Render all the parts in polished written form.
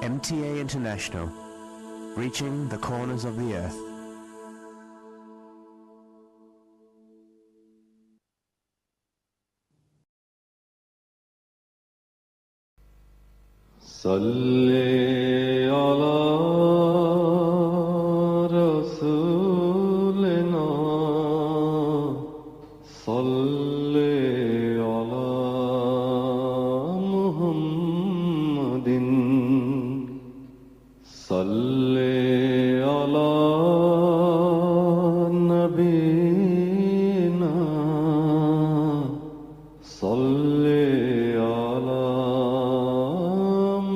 MTA International, reaching the corners of the earth. صلی علی رسولنا صلی علی محمد صلی علی نبینا صلی علی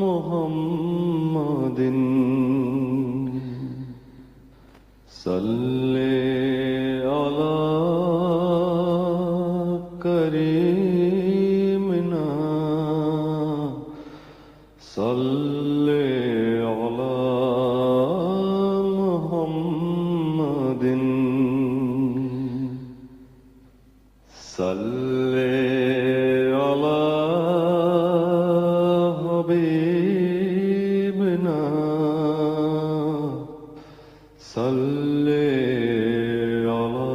محمد صلی علی کریمنا صلی علی محمد صلی علی حبیبنا صلی علی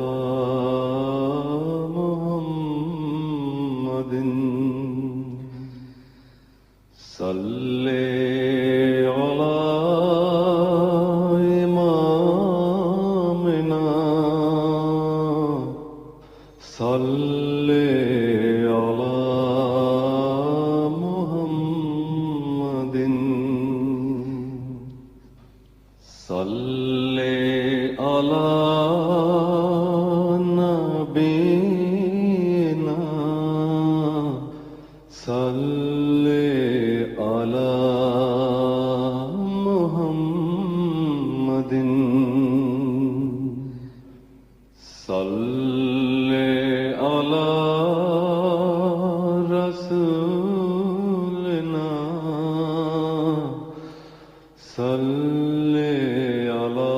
محمد صلی علی امامنا صلی علی محمد صلی علی نبینا صلی علی محمد صلی علی رسولنا صلی علی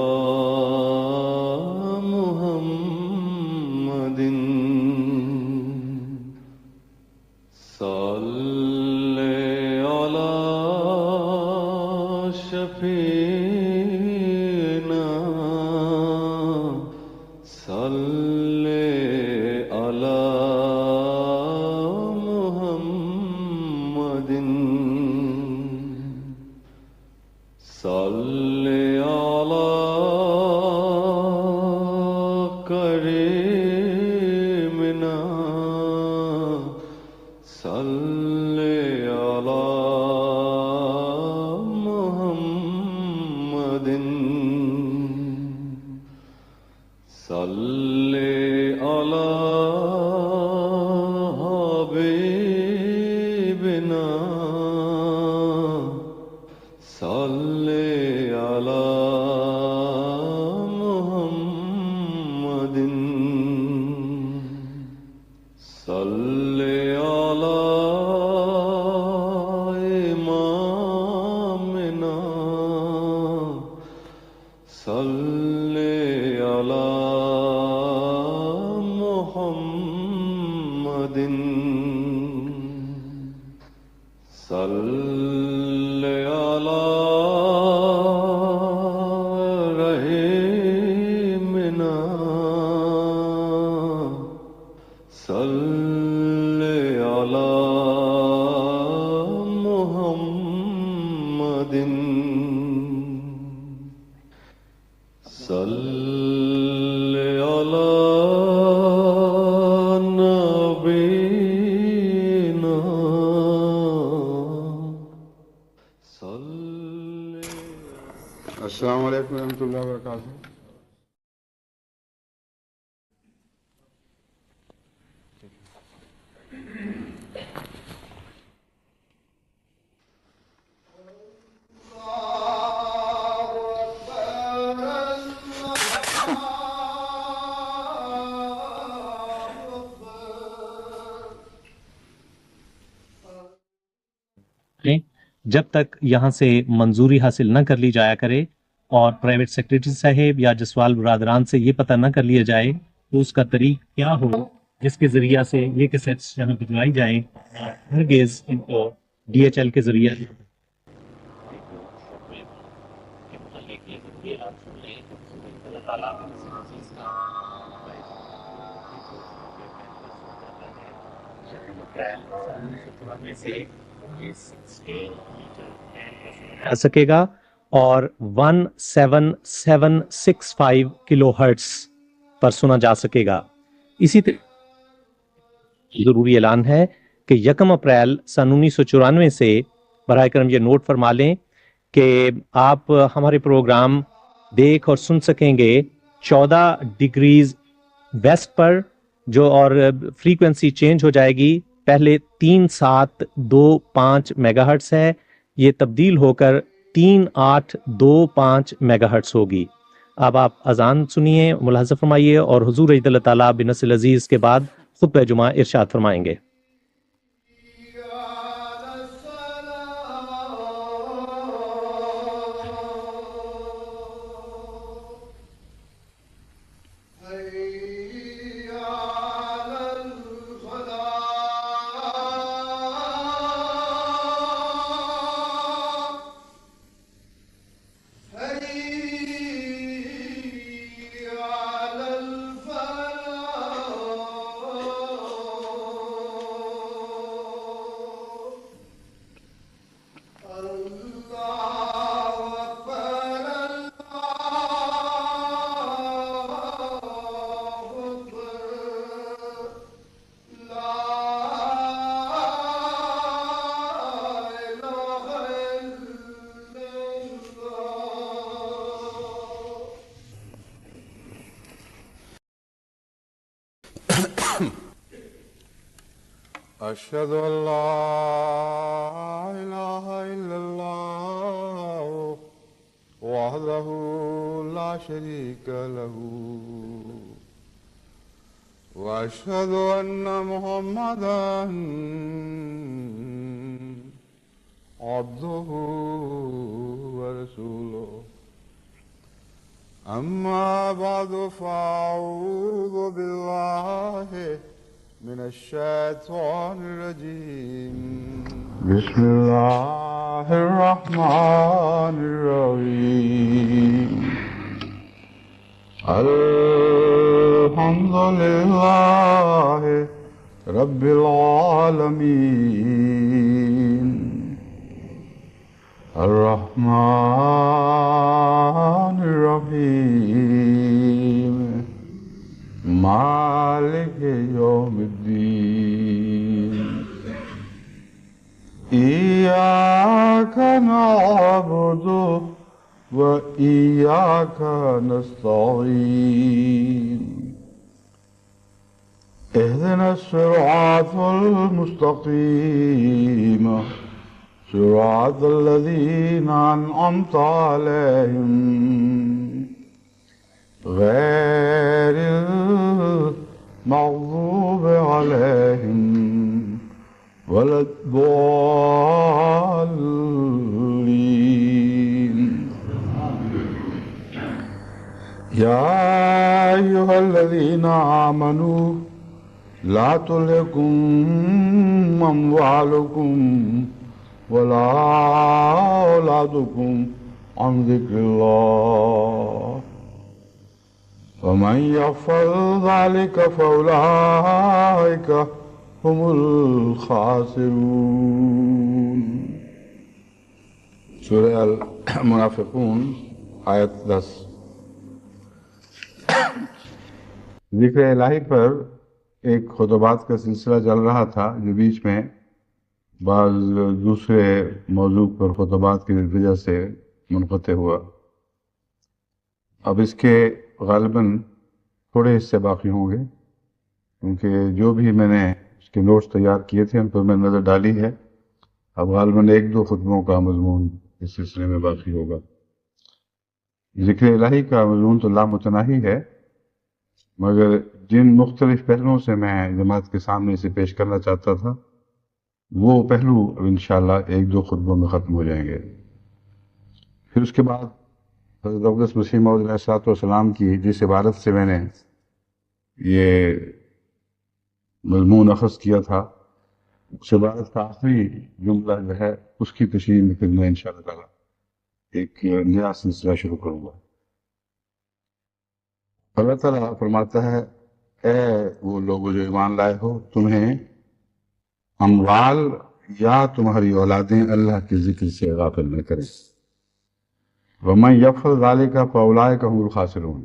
محمد صلی علی شفیعنا صلی علی محمد صلی علی کریمنا صلی علی محمد صلی علی حبیبنا صلی علی محمد صلی علی امامنا صلی علی محمد صلی علی رحیمنا صلی علی محمد صلی علی نبینا صلی. السلام علیکم ورحمۃ اللہ وبرکاتہ. جب تک یہاں سے منظوری حاصل نہ کر لی جایا کرے اور پرائیویٹ سیکریٹری صاحب یا جسوال برادران سے یہ پتہ نہ کر لیا جائے تو اس کا طریق کیا ہو جس کے ذریعہ سے یہ کیسٹس یہاں بھجوائی جائیں، ہرگز ان کو DHL کے ذریعے تعالیٰ آ سکے گا اور 17765 کلو ہرٹز پر سنا جا سکے گا. اسی طرح ضروری اعلان ہے کہ 1 اپریل سن 1994 سے براہ کرم یہ نوٹ فرما لیں کہ آپ ہمارے پروگرام دیکھ اور سن سکیں گے 14 ڈگریز ویسٹ پر جو، اور فریکوینسی چینج ہو جائے گی. پہلے 3725 میگا ہرٹز ہے، یہ تبدیل ہو کر 3825 میگا ہرٹز ہوگی. اب آپ اذان سنیے، ملاحظہ فرمائیے اور حضور عید اللہ تعالیٰ بنصر العزیز کے بعد خطبہ جمعہ ارشاد فرمائیں گے. أشهد أن لا إله إلا الله وحده لا شريك له وأشهد أن محمدا عبده ورسوله. أما بعد فأعوذ بالله من الشيطان الرجيم. بسم الله الرحمن الرحيم. الحمد لله رب العالمين الرحمن الرحيم مالك يوم الدين. إياك نعبد وإياك نستعين. اهدنا الصراط المستقيم صراط الذين أنعمت عليهم غير المغضوب عليهم ولا الضالين. يا أيها الذين آمنوا لا تلهكم أموالكم ولا أولادكم عن ذكر الله ومن يفعل ذلك فأولئك هم الخاسرون. سورہ المنافقون آیت 10. ذکر الہی پر ایک خطبات کا سلسلہ چل رہا تھا جو بیچ میں بعض دوسرے موضوع پر خطبات کی وجہ سے منقطع ہوا. اب اس کے غالباً تھوڑے حصے باقی ہوں گے کیونکہ جو بھی میں نے اس کے نوٹس تیار کیے تھے ان پر میں نظر ڈالی ہے. اب غالباً 1-2 خطبوں کا مضمون اس سلسلے میں باقی ہوگا. ذکر الہی کا مضمون تو لامتناہی ہے، مگر جن مختلف پہلوؤں سے میں جماعت کے سامنے اسے پیش کرنا چاہتا تھا وہ پہلو اب انشاءاللہ 1-2 خطبوں میں ختم ہو جائیں گے. پھر اس کے بعد حضرت اقدس مسیح موعود علیہ السلام کی جس عبارت سے میں نے یہ مضمون اخذ کیا تھا، اس عبارت کا آخری جملہ جو ہے اس کی تشریح میں پھر میں انشاءاللہ تعالیٰ ایک نیا سلسلہ شروع کروں گا. اللہ تعالیٰ فرماتا ہے اے وہ لوگ جو ایمان لائے ہو، تمہیں اموال یا تمہاری اولادیں اللہ کے ذکر سے غافل نہ کریں۔ وَمَن يَفْعَلْ ذَلِكَ فَأُولَٰئِكَ هُمُ الْخَاسِرُونَ،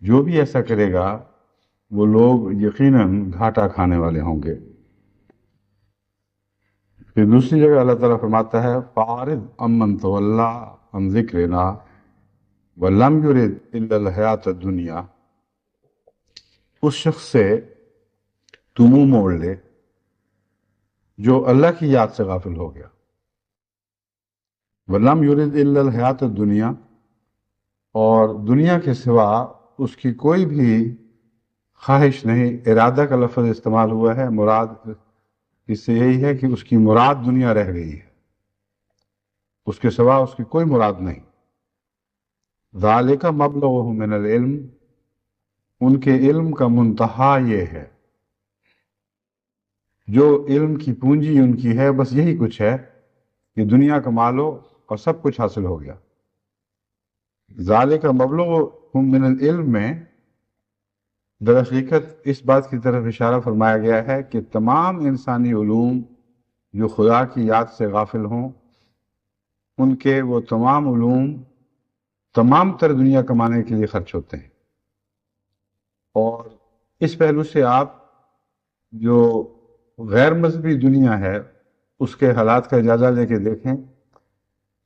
جو بھی ایسا کرے گا وہ لوگ یقیناً گھاٹا کھانے والے ہوں گے۔ پھر دوسری جگہ اللہ تعالیٰ فرماتا ہے فَأَعْرِضْ عَمَّن تَوَلَّىٰ عَن ذِكْرِنَا وَلَمْ يُرِدْ إِلَّا الْحَيَاةَ الدُّنْيَا، اس شخص سے تو منہ موڑ لے جو اللہ کی یاد سے غافل ہو گیا۔ وَلَمْ يُرِدْ إِلَّا الْحَيَاةَ الدُّنْيَا، اور دنیا کے سوا اس کی کوئی بھی خواہش نہیں۔ ارادہ کا لفظ استعمال ہوا ہے، مراد اس سے یہی ہے کہ اس کی مراد دنیا رہ گئی ہے، اس کے سوا اس کی کوئی مراد نہیں۔ ذَلِكَ مَبْلَغُهُم مِّنَ الْعِلْمِ، ان کے علم کا منتہا یہ ہے، جو علم کی پونجی ان کی ہے بس یہی کچھ ہے کہ دنیا کما لو اور سب کچھ حاصل ہو گیا۔ ذَلِكَ مَبْلَغُهُم مِّنَ الْعِلْمِ میں در حقیقت اس بات کی طرف اشارہ فرمایا گیا ہے کہ تمام انسانی علوم جو خدا کی یاد سے غافل ہوں، ان کے وہ تمام علوم تمام تر دنیا کمانے کے لیے خرچ ہوتے ہیں۔ اور اس پہلو سے آپ جو غیر مذہبی دنیا ہے اس کے حالات کا جائزہ لے کے دیکھیں،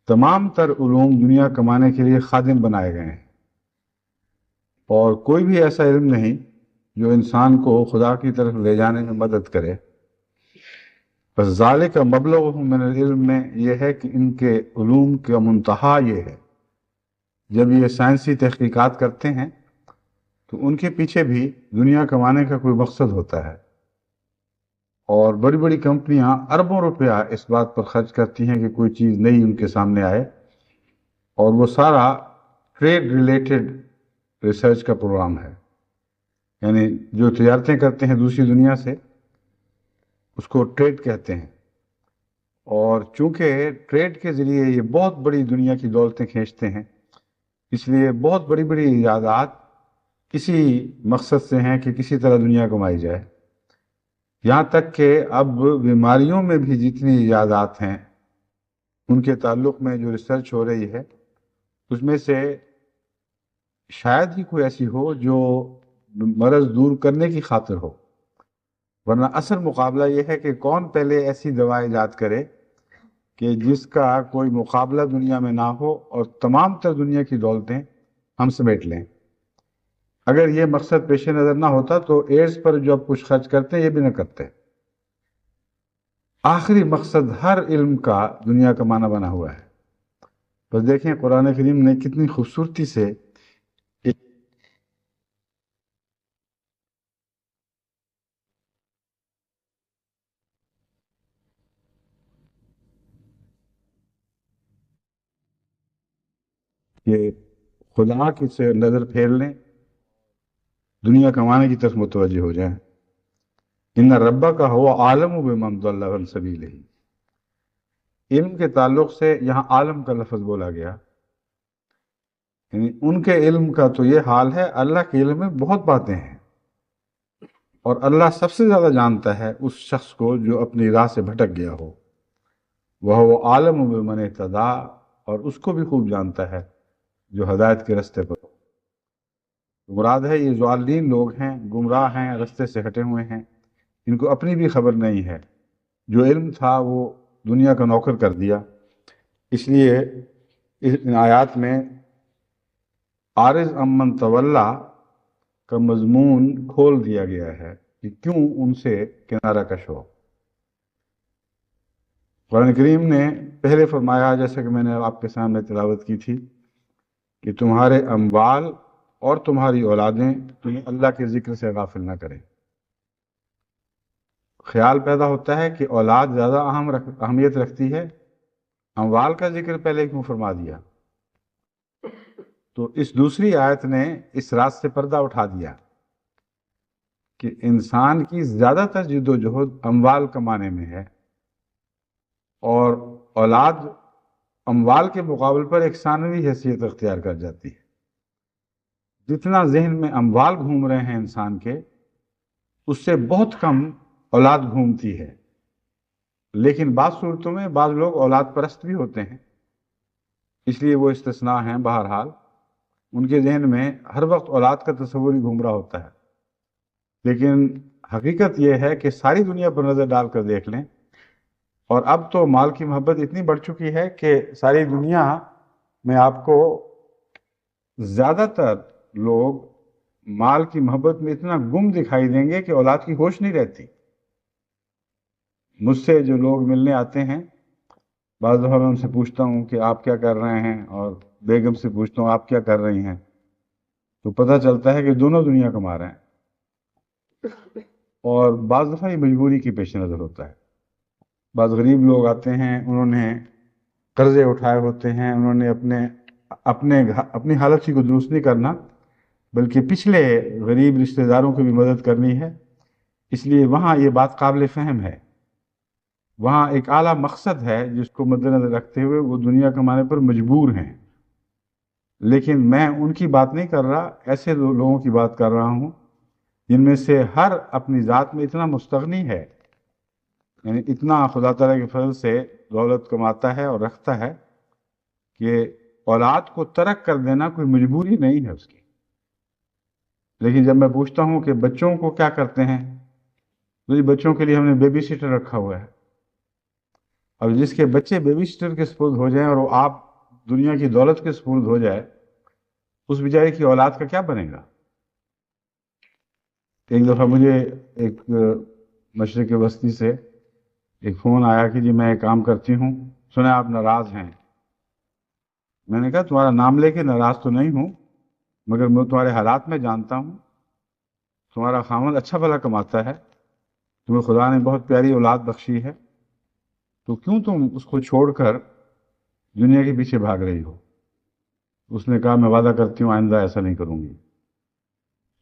تمام تر علوم دنیا کمانے کے لیے خادم بنائے گئے ہیں، اور کوئی بھی ایسا علم نہیں جو انسان کو خدا کی طرف لے جانے میں مدد کرے۔ بس ذالک مبلغہم من العلم میں یہ ہے کہ ان کے علوم کا منتہا یہ ہے، جب یہ سائنسی تحقیقات کرتے ہیں تو ان کے پیچھے بھی دنیا کمانے کا کوئی مقصد ہوتا ہے، اور بڑی بڑی کمپنیاں اربوں روپیہ اس بات پر خرچ کرتی ہیں کہ کوئی چیز نئی ان کے سامنے آئے، اور وہ سارا ٹریڈ ریلیٹڈ ریسرچ کا پروگرام ہے، یعنی جو تجارتیں کرتے ہیں دوسری دنیا سے اس کو ٹریڈ کہتے ہیں۔ اور چونکہ ٹریڈ کے ذریعے یہ بہت بڑی دنیا کی دولتیں کھینچتے ہیں، اس لیے بہت بڑی بڑی ایجادات کسی مقصد سے ہیں کہ کسی طرح دنیا کمائی جائے۔ یہاں تک کہ اب بیماریوں میں بھی جتنی ایجادات ہیں ان کے تعلق میں جو ریسرچ ہو رہی ہے، اس میں سے شاید ہی کوئی ایسی ہو جو مرض دور کرنے کی خاطر ہو، ورنہ اصل مقابلہ یہ ہے کہ کون پہلے ایسی دوا ایجاد کرے کہ جس کا کوئی مقابلہ دنیا میں نہ ہو اور تمام تر دنیا کی دولتیں ہم سمیٹ لیں۔ اگر یہ مقصد پیش نظر نہ ہوتا تو ایڈز پر جو اب کچھ خرچ کرتے ہیں یہ بھی نہ کرتے۔ آخری مقصد ہر علم کا دنیا کمانا بنا ہوا ہے۔ بس دیکھیں قرآن کریم نے کتنی خوبصورتی سے کہ خدا کی سے نظر پھیر لیں، دنیا کمانے کی طرف متوجہ ہو جائیں۔ ان ربک هو عالم بمن ضل عن سبیلہ، علم کے تعلق سے یہاں عالم کا لفظ بولا گیا، یعنی ان کے علم کا تو یہ حال ہے، اللہ کے علم میں بہت باتیں ہیں، اور اللہ سب سے زیادہ جانتا ہے اس شخص کو جو اپنی راہ سے بھٹک گیا ہو۔ وہ عالم بمن اہتدی، اور اس کو بھی خوب جانتا ہے جو ہدایت کے رستے پر۔ مراد ہے یہ ضالین لوگ ہیں، گمراہ ہیں، رستے سے ہٹے ہوئے ہیں، ان کو اپنی بھی خبر نہیں ہے، جو علم تھا وہ دنیا کا نوکر کر دیا۔ اس لیے ان آیات میں عارض امن تولا کا مضمون کھول دیا گیا ہے کہ کیوں ان سے کنارہ کش ہو۔ قرآن کریم نے پہلے فرمایا، جیسا کہ میں نے آپ کے سامنے تلاوت کی تھی، کہ تمہارے اموال اور تمہاری اولادیں تمہیں اللہ کے ذکر سے غافل نہ کریں۔ خیال پیدا ہوتا ہے کہ اولاد زیادہ اہمیت رکھتی ہے، اموال کا ذکر پہلے کیوں فرما دیا؟ تو اس دوسری آیت نے اس راز سے پردہ اٹھا دیا کہ انسان کی زیادہ تر جد و جہد اموال کمانے میں ہے، اور اولاد اموال کے مقابل پر ایک ثانوی حیثیت اختیار کر جاتی ہے۔ جتنا ذہن میں اموال گھوم رہے ہیں انسان کے، اس سے بہت کم اولاد گھومتی ہے۔ لیکن بعض صورتوں میں بعض لوگ اولاد پرست بھی ہوتے ہیں، اس لیے وہ استثناء ہیں۔ بہرحال ان کے ذہن میں ہر وقت اولاد کا تصور ہی گھوم رہا ہوتا ہے۔ لیکن حقیقت یہ ہے کہ ساری دنیا پر نظر ڈال کر دیکھ لیں، اور اب تو مال کی محبت اتنی بڑھ چکی ہے کہ ساری دنیا میں آپ کو زیادہ تر لوگ مال کی محبت میں اتنا گم دکھائی دیں گے کہ اولاد کی ہوش نہیں رہتی۔ مجھ سے جو لوگ ملنے آتے ہیں، بعض دفعہ میں ان سے پوچھتا ہوں کہ آپ کیا کر رہے ہیں، اور بیگم سے پوچھتا ہوں آپ کیا کر رہی ہیں، تو پتہ چلتا ہے کہ دونوں دنیا کما رہے ہیں۔ اور بعض دفعہ یہ مجبوری کی پیش نظر ہوتا ہے۔ بعض غریب لوگ آتے ہیں، انہوں نے قرضے اٹھائے ہوتے ہیں، انہوں نے اپنی حالت کو درست نہیں کرنا بلکہ پچھلے غریب رشتہ داروں کی بھی مدد کرنی ہے۔ اس لیے وہاں یہ بات قابل فہم ہے، وہاں ایک اعلیٰ مقصد ہے جس کو مد نظر رکھتے ہوئے وہ دنیا کمانے پر مجبور ہیں۔ لیکن میں ان کی بات نہیں کر رہا، ایسے لوگوں کی بات کر رہا ہوں جن میں سے ہر اپنی ذات میں اتنا مستغنی ہے، یعنی اتنا خدا تعالیٰ کے فضل سے دولت کماتا ہے اور رکھتا ہے کہ اولاد کو ترک کر دینا کوئی مجبوری نہیں ہے اس کی۔ لیکن جب میں پوچھتا ہوں کہ بچوں کو کیا کرتے ہیں، تو جی بچوں کے لیے ہم نے بیبی سیٹر رکھا ہوا ہے۔ اب جس کے بچے بیبی سیٹر کے سپرد ہو جائیں اور وہ آپ دنیا کی دولت کے سپرد ہو جائے، اس بیچارے کی اولاد کا کیا بنے گا؟ ایک دفعہ مجھے ایک مشرق وسطی سے ایک فون آیا کہ جی میں ایک کام کرتی ہوں، سنا آپ ناراض ہیں۔ میں نے کہا تمہارا نام لے کے ناراض تو نہیں ہوں، مگر میں تمہارے حالات میں جانتا ہوں، تمہارا خاوند اچھا بھلا کماتا ہے، تمہیں خدا نے بہت پیاری اولاد بخشی ہے، تو کیوں تم اس کو چھوڑ کر دنیا کے پیچھے بھاگ رہی ہو؟ اس نے کہا میں وعدہ کرتی ہوں آئندہ ایسا نہیں کروں گی۔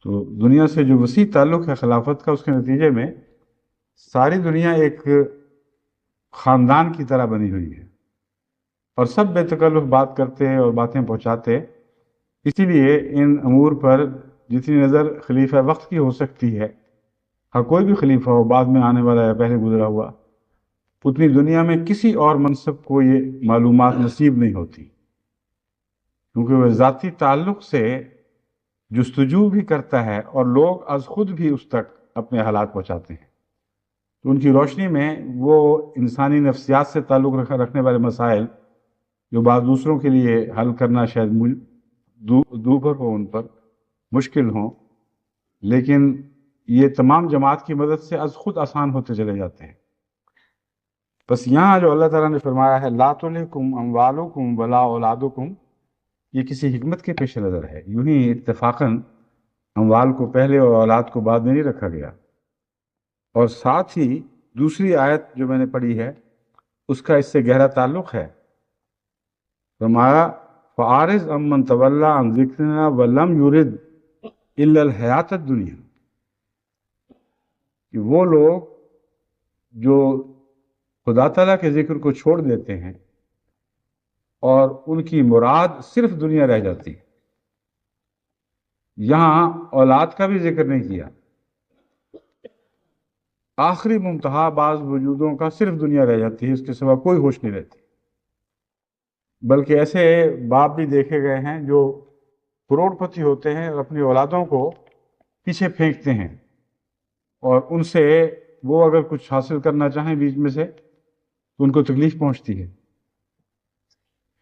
تو دنیا سے جو وسیع تعلق ہے خلافت کا، اس کے نتیجے میں ساری دنیا ایک خاندان کی طرح بنی ہوئی ہے، اور سب بے تکلف بات کرتے اور باتیں پہنچاتے۔ اسی لیے ان امور پر جتنی نظر خلیفہ وقت کی ہو سکتی ہے، ہاں کوئی بھی خلیفہ ہو، بعد میں آنے والا یا پہلے گزرا ہوا، اتنی دنیا میں کسی اور منصب کو یہ معلومات نصیب نہیں ہوتی، کیونکہ وہ ذاتی تعلق سے جستجو بھی کرتا ہے اور لوگ از خود بھی اس تک اپنے حالات پہنچاتے ہیں۔ تو ان کی روشنی میں وہ انسانی نفسیات سے تعلق رکھنے والے مسائل جو بعض دوسروں کے لیے حل کرنا شاید دوبھر ہو، ان پر مشکل ہوں، لیکن یہ تمام جماعت کی مدد سے از خود آسان ہوتے چلے جاتے ہیں۔ بس یہاں جو اللہ تعالیٰ نے فرمایا ہے لا تلہکم اموالکم ولا اولادکم، یہ کسی حکمت کے پیش نظر ہے، یوں ہی اتفاقاً اموال کو پہلے اور اولاد کو بعد میں نہیں رکھا گیا۔ اور ساتھ ہی دوسری آیت جو میں نے پڑھی ہے اس کا اس سے گہرا تعلق ہے۔ فرمایا فَأَعْرِضْ عَمَّنْ تَوَلَّىٰ عَنْ ذِكْرِنَا وَلَمْ يُرِدْ إِلَّا الْحَيَاةَ الدُّنْيَا، کہ وہ لوگ جو خدا تعالیٰ کے ذکر کو چھوڑ دیتے ہیں اور ان کی مراد صرف دنیا رہ جاتی ہے۔ یہاں اولاد کا بھی ذکر نہیں کیا، آخری منتہا بعض وجودوں کا صرف دنیا رہ جاتی ہے، اس کے سوا کوئی ہوش نہیں رہتی۔ بلکہ ایسے باپ بھی دیکھے گئے ہیں جو کروڑ پتی ہوتے ہیں اور اپنی اولادوں کو پیچھے پھینکتے ہیں، اور ان سے وہ اگر کچھ حاصل کرنا چاہیں بیچ میں سے تو ان کو تکلیف پہنچتی ہے،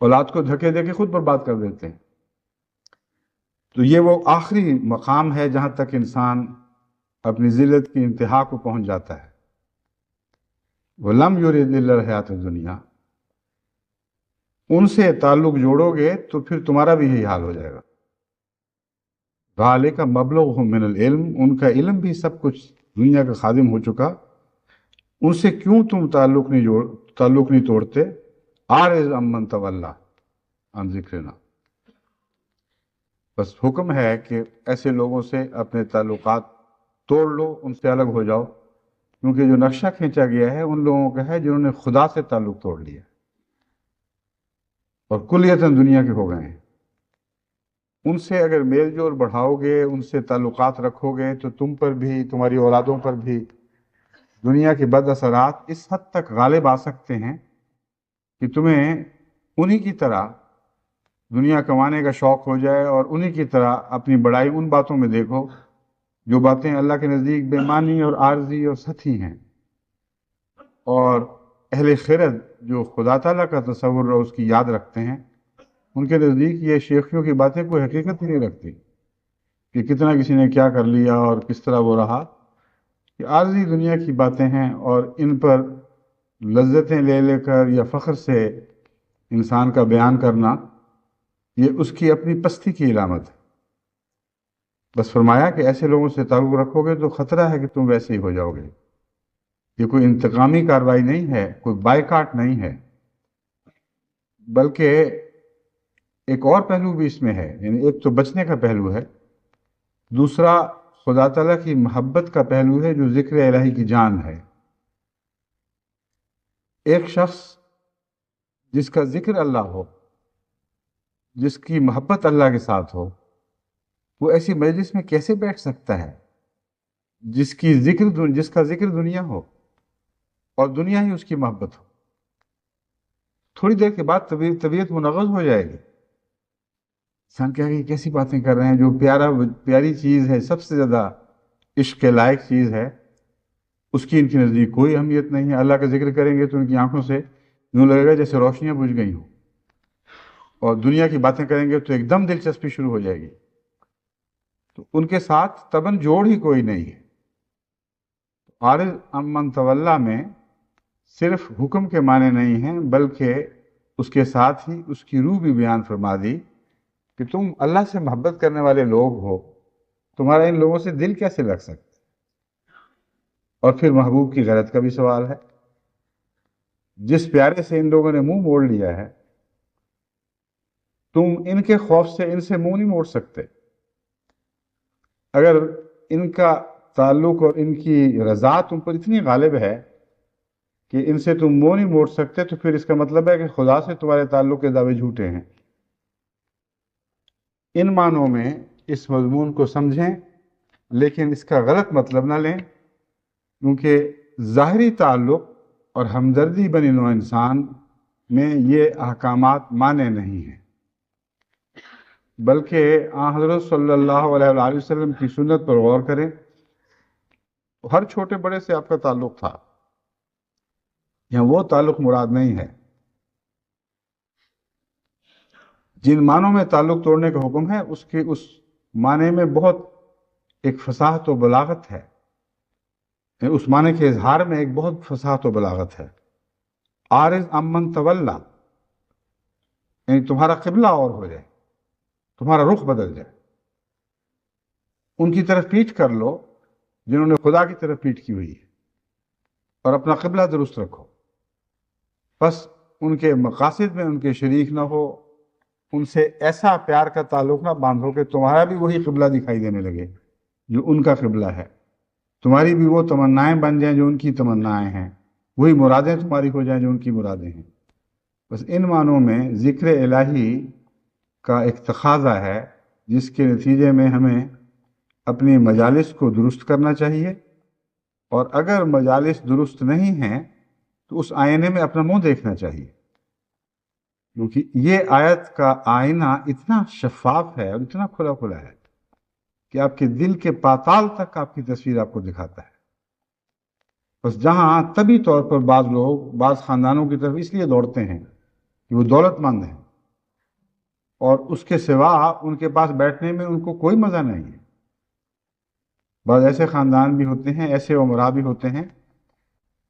اولاد کو دھکے دے کے خود برباد کر دیتے ہیں۔ تو یہ وہ آخری مقام ہے جہاں تک انسان اپنی ذلت کی انتہا کو پہنچ جاتا ہے۔ وَلَمْ يُرِدْ إِلَّا الْحَيَاةَ الدُّنْيَا، ان سے تعلق جوڑو گے تو پھر تمہارا بھی یہی حال ہو جائے گا۔ ذَلِكَ مَبْلَغُهُم مِّنَ الْعِلْمِ، ان کا علم بھی سب کچھ دنیا کا خادم ہو چکا، ان سے کیوں تم تعلق نہیں توڑتے؟ اعرض عمن تولیٰ عن ذکرنا، بس حکم ہے کہ ایسے لوگوں سے اپنے تعلقات توڑ لو، ان سے الگ ہو جاؤ، کیونکہ جو نقشہ کھینچا گیا ہے ان لوگوں کا ہے جنہوں نے خدا سے تعلق توڑ لیا اور کلیتاً دنیا کے ہو گئے ہیں۔ ان سے اگر میل جول بڑھاؤ گے، ان سے تعلقات رکھو گے، تو تم پر بھی، تمہاری اولادوں پر بھی دنیا کے بد اثرات اس حد تک غالب آ سکتے ہیں کہ تمہیں انہی کی طرح دنیا کمانے کا شوق ہو جائے، اور انہی کی طرح اپنی بڑائی ان باتوں میں دیکھو جو باتیں اللہ کے نزدیک بے معنی اور عارضی اور سطحی ہیں، اور اہل خرد جو خدا تعالیٰ کا تصور اور اس کی یاد رکھتے ہیں، ان کے نزدیک یہ شیخیوں کی باتیں کوئی حقیقت ہی نہیں رکھتی کہ کتنا کسی نے کیا کر لیا اور کس طرح وہ رہا۔ یہ عارضی دنیا کی باتیں ہیں، اور ان پر لذتیں لے لے کر یا فخر سے انسان کا بیان کرنا، یہ اس کی اپنی پستی کی علامت ہے۔ بس فرمایا کہ ایسے لوگوں سے تعلق رکھو گے تو خطرہ ہے کہ تم ویسے ہی ہو جاؤ گے۔ یہ کوئی انتقامی کارروائی نہیں ہے، کوئی بائیکاٹ نہیں ہے، بلکہ ایک اور پہلو بھی اس میں ہے، یعنی ایک تو بچنے کا پہلو ہے، دوسرا خدا تعالیٰ کی محبت کا پہلو ہے جو ذکر الہی کی جان ہے۔ ایک شخص جس کا ذکر اللہ ہو، جس کی محبت اللہ کے ساتھ ہو، وہ ایسی مجلس میں کیسے بیٹھ سکتا ہے جس کا ذکر دنیا ہو اور دنیا ہی اس کی محبت ہو؟ تھوڑی دیر کے بعد طبیعت منغص ہو جائے گی۔ انسان کہے گا کیسی باتیں کر رہے ہیں، جو پیاری چیز ہے، سب سے زیادہ عشق کے لائق چیز ہے، اس کی ان کی نزدیک کوئی اہمیت نہیں ہے۔ اللہ کا ذکر کریں گے تو ان کی آنکھوں سے یوں لگے گا جیسے روشنیاں بجھ گئی ہوں، اور دنیا کی باتیں کریں گے تو ایک دم دلچسپی شروع ہو جائے گی۔ تو ان کے ساتھ تباً جوڑ ہی کوئی نہیں ہے۔ عارض عمن تولیٰ میں صرف حکم کے معنی نہیں ہیں، بلکہ اس کے ساتھ ہی اس کی روح بھی بیان فرما دی کہ تم اللہ سے محبت کرنے والے لوگ ہو، تمہارا ان لوگوں سے دل کیسے لگ سکتا؟ اور پھر محبوب کی غیرت کا بھی سوال ہے۔ جس پیارے سے ان لوگوں نے منہ موڑ لیا ہے، تم ان کے خوف سے ان سے منہ نہیں موڑ سکتے۔ اگر ان کا تعلق اور ان کی رضا تم پر اتنی غالب ہے کہ ان سے تم منہ نہیں موڑ سکتے، تو پھر اس کا مطلب ہے کہ خدا سے تمہارے تعلق کے دعوے جھوٹے ہیں۔ ان معنوں میں اس مضمون کو سمجھیں، لیکن اس کا غلط مطلب نہ لیں، کیونکہ ظاہری تعلق اور ہمدردی بنی نوع انسان میں یہ احکامات مانے نہیں ہیں، بلکہ آن حضرت صلی اللہ علیہ وآلہ وسلم کی سنت پر غور کریں۔ ہر چھوٹے بڑے سے آپ کا تعلق تھا، یہاں وہ تعلق مراد نہیں ہے۔ جن معنوں میں تعلق توڑنے کا حکم ہے، اس معنی میں بہت ایک فصاحت و بلاغت ہے، اس معنی کے اظہار میں ایک بہت فصاحت و بلاغت ہے۔ عارض عمن تولیٰ یعنی تمہارا قبلہ اور ہو جائے، تمہارا رخ بدل جائے، ان کی طرف پیٹھ کر لو جنہوں نے خدا کی طرف پیٹھ کی ہوئی ہے، اور اپنا قبلہ درست رکھو۔ بس ان کے مقاصد میں ان کے شریک نہ ہو، ان سے ایسا پیار کا تعلق نہ باندھو کہ تمہارا بھی وہی قبلہ دکھائی دینے لگے جو ان کا قبلہ ہے، تمہاری بھی وہ تمنائیں بن جائیں جو ان کی تمنائیں ہیں، وہی مرادیں تمہاری ہو جائیں جو ان کی مرادیں ہیں۔ بس ان معنوں میں ذکر الہی کا ایک تقاضا ہے، جس کے نتیجے میں ہمیں اپنی مجالس کو درست کرنا چاہیے، اور اگر مجالس درست نہیں ہیں تو اس آئینے میں اپنا منہ دیکھنا چاہیے، کیونکہ یہ آیت کا آئینہ اتنا شفاف ہے اور اتنا کھلا کھلا ہے کہ آپ کے دل کے پاتال تک آپ کی تصویر آپ کو دکھاتا ہے۔ بس جہاں طبی طور پر بعض لوگ بعض خاندانوں کی طرف اس لیے دوڑتے ہیں کہ وہ دولت مند ہیں، اور اس کے سوا ان کے پاس بیٹھنے میں ان کو کوئی مزہ نہیں ہے۔ بعض ایسے خاندان بھی ہوتے ہیں، ایسے امراء بھی ہوتے ہیں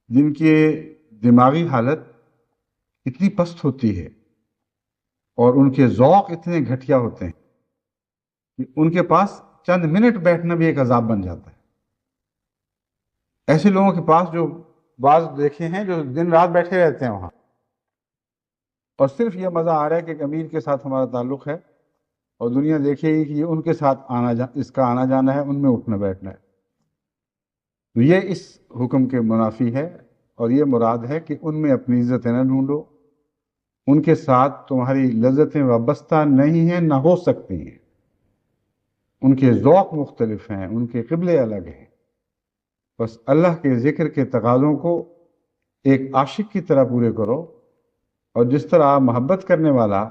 جن کی دماغی حالت اتنی پست ہوتی ہے اور ان کے ذوق اتنے گھٹیا ہوتے ہیں کہ ان کے پاس چند منٹ بیٹھنا بھی ایک عذاب بن جاتا ہے۔ ایسے لوگوں کے پاس جو بعض دیکھے ہیں جو دن رات بیٹھے رہتے ہیں وہاں، اور صرف یہ مزہ آ رہا ہے کہ ایک امیر کے ساتھ ہمارا تعلق ہے، اور دنیا دیکھے گی کہ یہ ان کے ساتھ اس کا آنا جانا ہے، ان میں اٹھنا بیٹھنا ہے۔ تو یہ اس حکم کے منافی ہے، اور یہ مراد ہے کہ ان میں اپنی عزتیں نہ ڈھونڈو، ان کے ساتھ تمہاری لذتیں وابستہ نہیں ہیں، نہ ہو سکتی ہیں۔ ان کے ذوق مختلف ہیں، ان کے قبلے الگ ہیں، بس اللہ کے ذکر کے تقاضوں کو ایک عاشق کی طرح پورے کرو، اور جس طرح محبت کرنے والا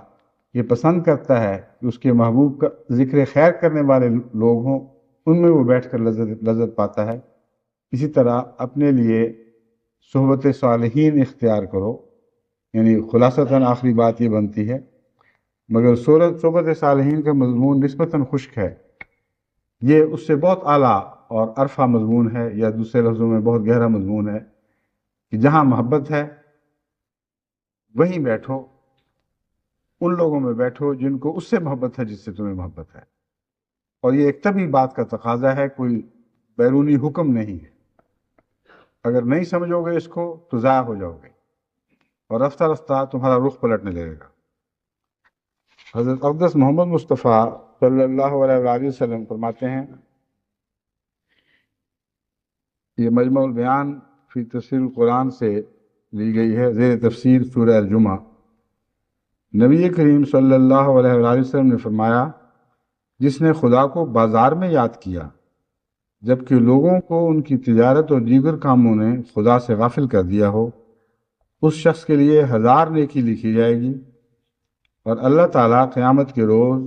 یہ پسند کرتا ہے کہ اس کے محبوب کا ذکر خیر کرنے والے لوگ ہوں، ان میں وہ بیٹھ کر لذت پاتا ہے، اسی طرح اپنے لیے صحبت صالحین اختیار کرو۔ یعنی خلاصتاً آخری بات یہ بنتی ہے، مگر صحبت صالحین کا مضمون نسبتاً خشک ہے، یہ اس سے بہت اعلیٰ اور عرفہ مضمون ہے، یا دوسرے لفظوں میں بہت گہرا مضمون ہے، کہ جہاں محبت ہے وہیں بیٹھو، ان لوگوں میں بیٹھو جن کو اس سے محبت ہے جس سے تمہیں محبت ہے، اور یہ ایک طبی بات کا تقاضا ہے، کوئی بیرونی حکم نہیں ہے۔ اگر نہیں سمجھو گے اس کو تو ضائع ہو جاؤ گے، اور رفتہ رفتہ تمہارا رخ پلٹنے لگے گا۔ حضرت اقدس محمد مصطفیٰ صلی اللہ علیہ وآلہ وسلم فرماتے ہیں، یہ مجمع البیان فی تفسیر القرآن سے لی گئی ہے، زیر تفسیر سورہ الجمعہ۔ نبی کریم صلی اللہ علیہ وآلہ وسلم نے فرمایا، جس نے خدا کو بازار میں یاد کیا جبکہ لوگوں کو ان کی تجارت اور دیگر کاموں نے خدا سے غافل کر دیا ہو، اس شخص کے لیے 1000 نیکی لکھی جائے گی، اور اللہ تعالیٰ قیامت کے روز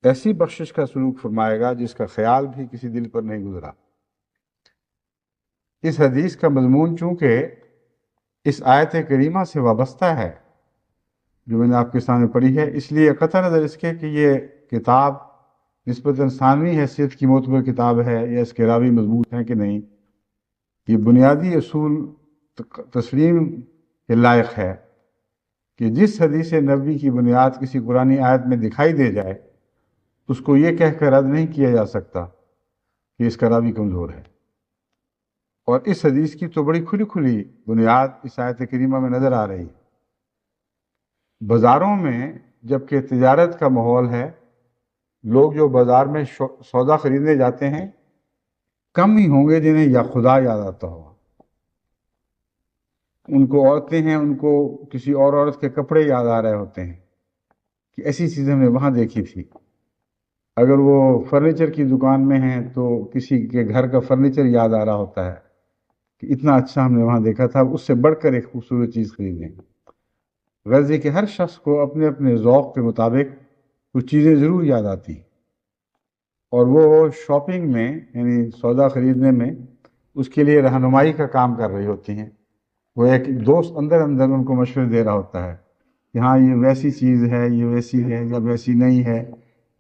ایسی بخشش کا سلوک فرمائے گا جس کا خیال بھی کسی دل پر نہیں گزرا۔ اس حدیث کا مضمون چونکہ اس آیت کریمہ سے وابستہ ہے جو میں نے آپ کے سامنے پڑھی ہے، اس لیے قطع نظر اس کے کہ یہ کتاب نسبتاً ثانوی حیثیت کی معتبر کتاب ہے یا اس کے راوی مضبوط ہیں کہ نہیں، یہ بنیادی اصول تسلیم کے لائق ہے کہ جس حدیث نبوی کی بنیاد کسی قرآنی آیت میں دکھائی دے جائے، اس کو یہ کہہ کر رد نہیں کیا جا سکتا کہ اس کا راوی کمزور ہے۔ اور اس حدیث کی تو بڑی کھلی کھلی بنیاد اس آیت کریمہ میں نظر آ رہی ہے۔ بازاروں میں جبکہ تجارت کا ماحول ہے، لوگ جو بازار میں سودا خریدنے جاتے ہیں کم ہی ہوں گے جنہیں یا خدا یاد آتا ہوگا۔ ان کو عورتیں ہیں، ان کو کسی اور عورت کے کپڑے یاد آ رہے ہوتے ہیں کہ ایسی چیز ہم نے وہاں دیکھی تھی۔ اگر وہ فرنیچر کی دکان میں ہیں تو کسی کے گھر کا فرنیچر یاد آ رہا ہوتا ہے کہ اتنا اچھا ہم نے وہاں دیکھا تھا، اس سے بڑھ کر ایک خوبصورت چیز خریدیں۔ غرض کہ ہر شخص کو اپنے اپنے ذوق کے مطابق کچھ چیزیں ضرور یاد آتی ہیں، اور وہ شاپنگ میں یعنی سودا خریدنے میں اس کے لیے رہنمائی کا کام کر رہی ہوتی ہیں۔ وہ ایک دوست اندر ان کو مشورے دے رہا ہوتا ہے کہ ہاں یہ ویسی چیز ہے، یہ ویسی ہے یا ویسی نہیں ہے،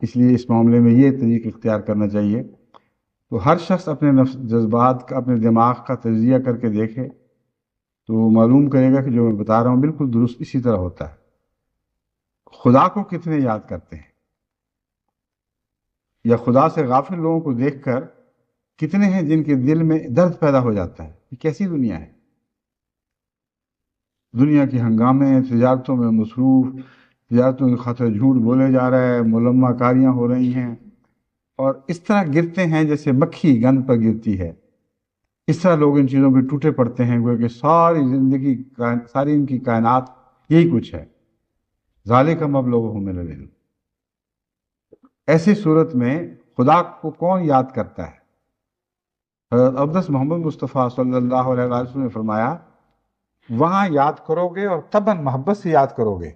اس لیے اس معاملے میں یہ طریق اختیار کرنا چاہیے۔ تو ہر شخص اپنے جذبات کا، اپنے دماغ کا تجزیہ کر کے دیکھے تو وہ معلوم کرے گا کہ جو میں بتا رہا ہوں بالکل درست اسی طرح ہوتا ہے۔ خدا کو کتنے یاد کرتے ہیں، یا خدا سے غافل لوگوں کو دیکھ کر کتنے ہیں جن کے دل میں درد پیدا ہو جاتا ہے؟ یہ کیسی دنیا ہے؟ دنیا کے ہنگامے، تجارتوں میں مصروف، تجارتوں کی خاطر جھوٹ بولے جا رہا ہے، ملمہ کاریاں ہو رہی ہیں، اور اس طرح گرتے ہیں جیسے مکھی گند پر گرتی ہے۔ اس طرح لوگ ان چیزوں پہ ٹوٹے پڑتے ہیں گویا کہ ساری زندگی، ساری ان کی کائنات یہی کچھ ہے۔ ذالک مبلغھم من العلم۔ ایسی صورت میں خدا کو کون یاد کرتا ہے؟ حضرت اقدس محمد مصطفیٰ صلی اللہ علیہ وسلم نے فرمایا، وہاں یاد کرو گے اور طبعاً محبت سے یاد کرو گے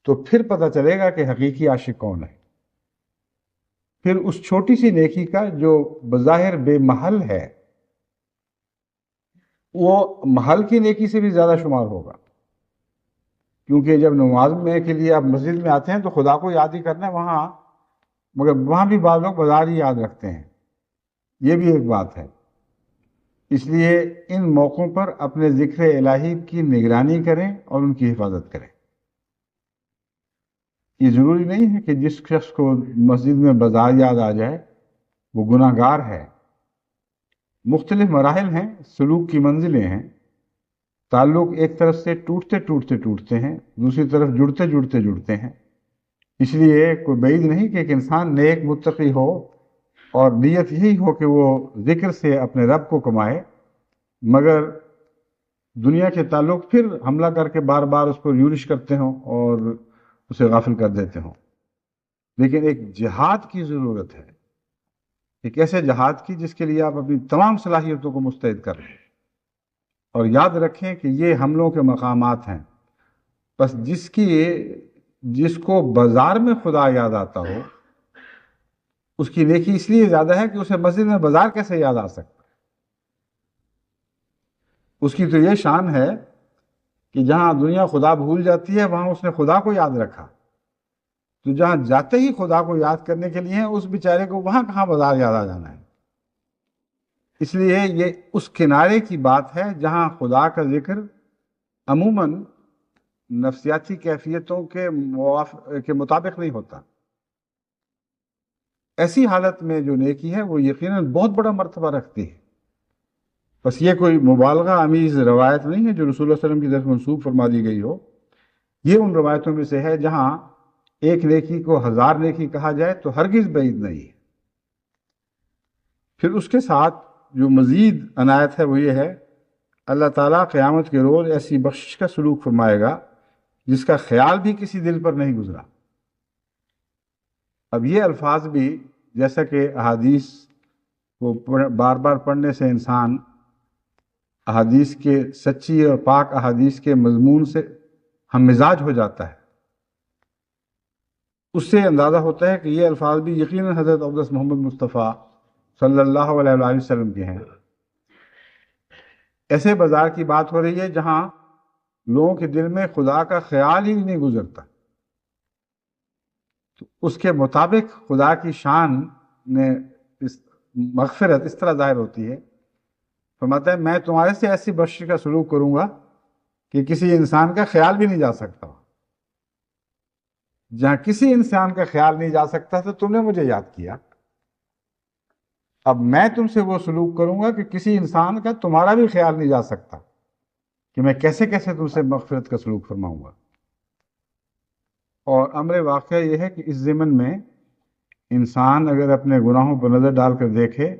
تو پھر پتہ چلے گا کہ حقیقی عاشق کون ہے۔ پھر اس چھوٹی سی نیکی کا جو بظاہر بے محل ہے، وہ محل کی نیکی سے بھی زیادہ شمار ہوگا، کیونکہ جب نماز میں کے لیے آپ مسجد میں آتے ہیں تو خدا کو یاد ہی کرنا ہے وہاں، مگر وہاں بھی بعض لوگ بازار ہی یاد رکھتے ہیں، یہ بھی ایک بات ہے۔ اس لیے ان موقعوں پر اپنے ذکر الہی کی نگرانی کریں اور ان کی حفاظت کریں۔ یہ ضروری نہیں ہے کہ جس شخص کو مسجد میں بازار یاد آ جائے وہ گناہ گار ہے۔ مختلف مراحل ہیں، سلوک کی منزلیں ہیں، تعلق ایک طرف سے ٹوٹتے ہیں، دوسری طرف جڑتے ہیں۔ اس لیے کوئی بعید نہیں کہ ایک انسان نیک متقی ہو اور نیت یہی ہو کہ وہ ذکر سے اپنے رب کو کمائے، مگر دنیا کے تعلق پھر حملہ کر کے بار بار اس پر یورش کرتے ہوں اور اسے غافل کر دیتے ہوں۔ لیکن ایک جہاد کی ضرورت ہے، ایک ایسے جہاد کی جس کے لیے آپ اپنی تمام صلاحیتوں کو مستعد کر لیں، اور یاد رکھیں کہ یہ حملوں کے مقامات ہیں۔ بس جس کو بازار میں خدا یاد آتا ہو، اس کی نیکی اس لیے زیادہ ہے کہ اسے مسجد میں بازار کیسے یاد آ سکتا ہے۔ اس کی تو یہ شان ہے کہ جہاں دنیا خدا بھول جاتی ہے وہاں اس نے خدا کو یاد رکھا، تو جہاں جاتے ہی خدا کو یاد کرنے کے لیے اس بیچارے کو وہاں کہاں بازار یاد آ جانا ہے۔ اس لیے یہ اس کنارے کی بات ہے جہاں خدا کا ذکر عموماً نفسیاتی کیفیتوں کے مطابق نہیں ہوتا۔ ایسی حالت میں جو نیکی ہے وہ یقیناً بہت بڑا مرتبہ رکھتی ہے۔ بس یہ کوئی مبالغہ آمیز روایت نہیں ہے جو رسول اللہ صلی اللہ علیہ وسلم کی طرف منسوب فرما دی گئی ہو، یہ ان روایتوں میں سے ہے جہاں ایک نیکی کو 1000 نیکی کہا جائے تو ہرگز بعید نہیں ہے۔ پھر اس کے ساتھ جو مزید عنایت ہے وہ یہ ہے، اللہ تعالیٰ قیامت کے روز ایسی بخشش کا سلوک فرمائے گا جس کا خیال بھی کسی دل پر نہیں گزرا۔ اب یہ الفاظ بھی جیسا کہ احادیث کو بار بار پڑھنے سے انسان احادیث کے سچی اور پاک احادیث کے مضمون سے ہم مزاج ہو جاتا ہے، اس سے اندازہ ہوتا ہے کہ یہ الفاظ بھی یقیناً حضرت اقدس محمد مصطفیٰ صلی اللہ علیہ وآلہ وسلم کے ہیں۔ ایسے بازار کی بات ہو رہی ہے جہاں لوگوں کے دل میں خدا کا خیال ہی نہیں گزرتا، تو اس کے مطابق خدا کی شان نے مغفرت اس طرح ظاہر ہوتی ہے۔ فرماتا ہے میں تمہارے سے ایسی بخشش کا سلوک کروں گا کہ کسی انسان کا خیال بھی نہیں جا سکتا۔ جہاں کسی انسان کا خیال نہیں جا سکتا تو تم نے مجھے یاد کیا، اب میں تم سے وہ سلوک کروں گا کہ کسی انسان کا تمہارا بھی خیال نہیں جا سکتا کہ میں کیسے کیسے تم سے مغفرت کا سلوک فرماؤں گا۔ اور امر واقعہ یہ ہے کہ اس ضمن میں انسان اگر اپنے گناہوں پر نظر ڈال کر دیکھے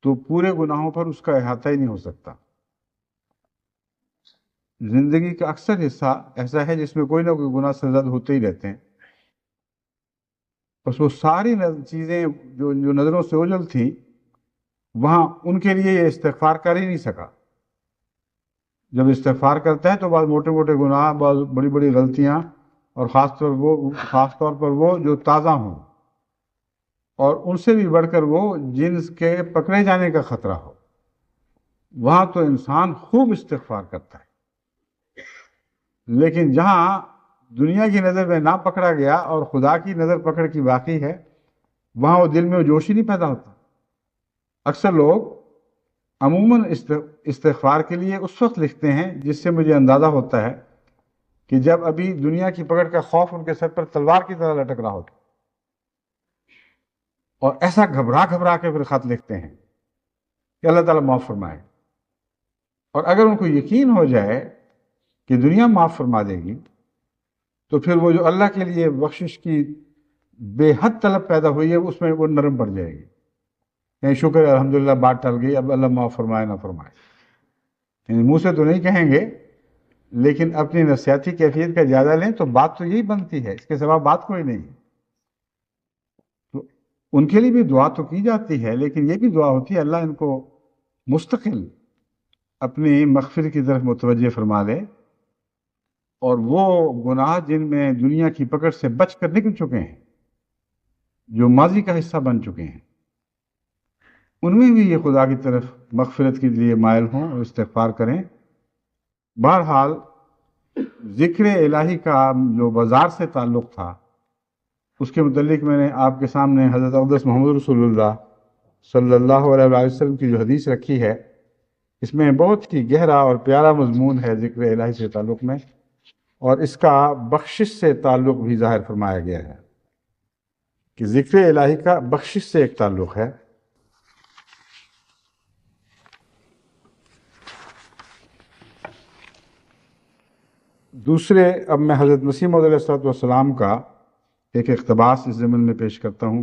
تو پورے گناہوں پر اس کا احاطہ ہی نہیں ہو سکتا۔ زندگی کا اکثر حصہ ایسا ہے جس میں کوئی نہ کوئی گناہ سرزد ہوتے ہی رہتے ہیں، بس وہ ساری چیزیں جو نظروں سے اوجھل تھیں وہاں ان کے لیے یہ استغفار کر ہی نہیں سکا۔ جب استغفار کرتا ہے تو بعض موٹے موٹے گناہ، بعض بڑی بڑی غلطیاں، اور خاص طور پر وہ جو تازہ ہوں اور ان سے بھی بڑھ کر وہ جن کے پکڑے جانے کا خطرہ ہو، وہاں تو انسان خوب استغفار کرتا ہے۔ لیکن جہاں دنیا کی نظر میں نہ پکڑا گیا اور خدا کی نظر پکڑ کی باقی ہے، وہاں وہ دل میں وہ جوش ہی نہیں پیدا ہوتا۔ اکثر لوگ عموماً استغفار کے لیے اس وقت لکھتے ہیں جس سے مجھے اندازہ ہوتا ہے کہ جب ابھی دنیا کی پکڑ کا خوف ان کے سر پر تلوار کی طرح لٹک رہا ہوتا، اور ایسا گھبرا گھبرا کے پھر خط لکھتے ہیں کہ اللہ تعالیٰ معاف فرمائے۔ اور اگر ان کو یقین ہو جائے کہ دنیا معاف فرما دے گی تو پھر وہ جو اللہ کے لیے بخشش کی بے حد طلب پیدا ہوئی ہے اس میں وہ نرم پڑ جائے گی، یعنی شکر ہے الحمدللہ بات ٹل گئی، اب اللہ معاف فرمائے نہ فرمائے، یعنی منہ سے تو نہیں کہیں گے لیکن اپنی نفسیاتی کیفیت کا جائزہ لیں تو بات تو یہی بنتی ہے، اس کے سوا بات کوئی نہیں۔ تو ان کے لیے بھی دعا تو کی جاتی ہے، لیکن یہ بھی دعا ہوتی ہے اللہ ان کو مستقل اپنی مغفرت کی طرف متوجہ فرما لے، اور وہ گناہ جن میں دنیا کی پکڑ سے بچ کر نکل چکے ہیں، جو ماضی کا حصہ بن چکے ہیں، ان میں بھی یہ خدا کی طرف مغفرت کے لیے مائل ہوں اور استغفار کریں۔ بہرحال ذکر الہی کا جو بازار سے تعلق تھا اس کے متعلق میں نے آپ کے سامنے حضرت اقدس محمد رسول اللہ صلی اللہ علیہ وآلہ وسلم کی جو حدیث رکھی ہے، اس میں بہت ہی گہرا اور پیارا مضمون ہے ذکر الہی سے تعلق میں، اور اس کا بخشش سے تعلق بھی ظاہر فرمایا گیا ہے کہ ذکر الہی کا بخشش سے ایک تعلق ہے۔ دوسرے اب میں حضرت مسیح موعود علیہ السلام کا ایک اقتباس اس ضمن میں پیش کرتا ہوں۔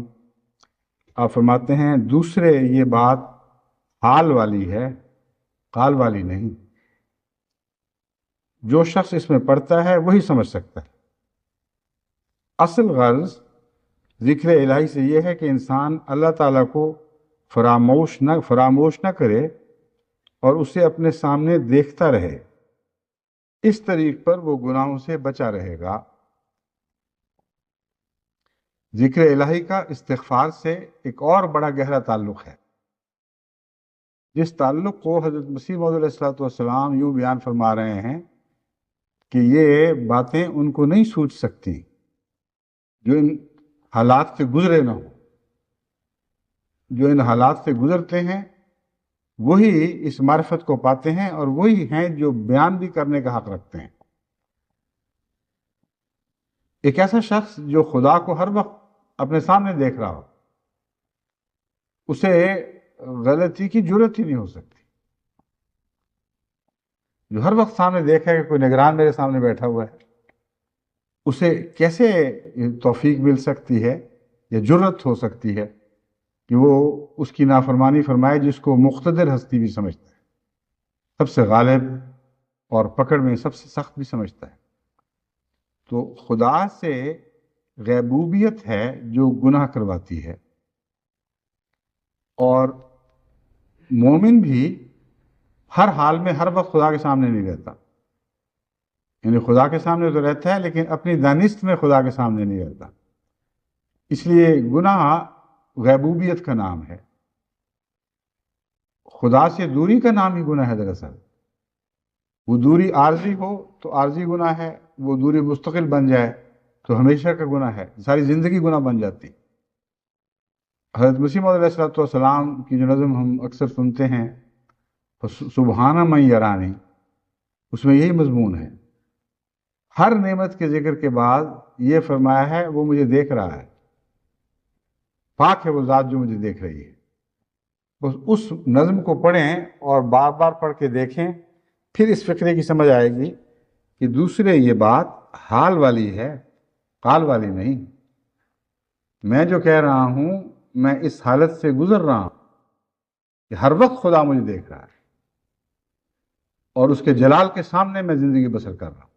آپ فرماتے ہیں دوسرے یہ بات حال والی ہے، قال والی نہیں، جو شخص اس میں پڑھتا ہے وہی سمجھ سکتا ہے۔ اصل غرض ذکر الہی سے یہ ہے کہ انسان اللہ تعالیٰ کو فراموش نہ کرے اور اسے اپنے سامنے دیکھتا رہے، اس طریق پر وہ گناہوں سے بچا رہے گا۔ ذکر الہی کا استغفار سے ایک اور بڑا گہرا تعلق ہے، جس تعلق کو حضرت مسیح موعود علیہ السلام یوں بیان فرما رہے ہیں کہ یہ باتیں ان کو نہیں سوچ سکتی جو ان حالات سے گزرے نہ ہوں۔ جو ان حالات سے گزرتے ہیں وہی اس معرفت کو پاتے ہیں، اور وہی ہیں جو بیان بھی کرنے کا حق رکھتے ہیں۔ ایک ایسا شخص جو خدا کو ہر وقت اپنے سامنے دیکھ رہا ہو، اسے غلطی کی جرت ہی نہیں ہو سکتی۔ جو ہر وقت سامنے دیکھا کہ کوئی نگران میرے سامنے بیٹھا ہوا ہے، اسے کیسے توفیق مل سکتی ہے یا جرت ہو سکتی ہے کہ وہ اس کی نافرمانی فرمائے جس کو مقتدر ہستی بھی سمجھتا ہے، سب سے غالب اور پکڑ میں سب سے سخت بھی سمجھتا ہے۔ تو خدا سے غیبوبیت ہے جو گناہ کرواتی ہے، اور مومن بھی ہر حال میں ہر وقت خدا کے سامنے نہیں رہتا، یعنی خدا کے سامنے تو رہتا ہے لیکن اپنی دانست میں خدا کے سامنے نہیں رہتا۔ اس لیے گناہ غیبوبیت کا نام ہے، خدا سے دوری کا نام ہی گناہ ہے۔ دراصل وہ دوری عارضی ہو تو عارضی گناہ ہے، وہ دوری مستقل بن جائے تو ہمیشہ کا گناہ ہے، ساری زندگی گناہ بن جاتی۔ حضرت مسیح موعود علیہ السلام کی جو نظم ہم اکثر سنتے ہیں، سبحانہ من یرانی، اس میں یہی مضمون ہے۔ ہر نعمت کے ذکر کے بعد یہ فرمایا ہے وہ مجھے دیکھ رہا ہے، پاک ہے وہ ذات جو مجھے دیکھ رہی ہے۔ بس اس نظم کو پڑھیں اور بار بار پڑھ کے دیکھیں، پھر اس فقرے کی سمجھ آئے گی کہ دوسرے یہ بات حال والی ہے، قال والی نہیں۔ میں جو کہہ رہا ہوں میں اس حالت سے گزر رہا ہوں کہ ہر وقت خدا مجھے دیکھ رہا ہے، اور اس کے جلال کے سامنے میں زندگی بسر کر رہا ہوں۔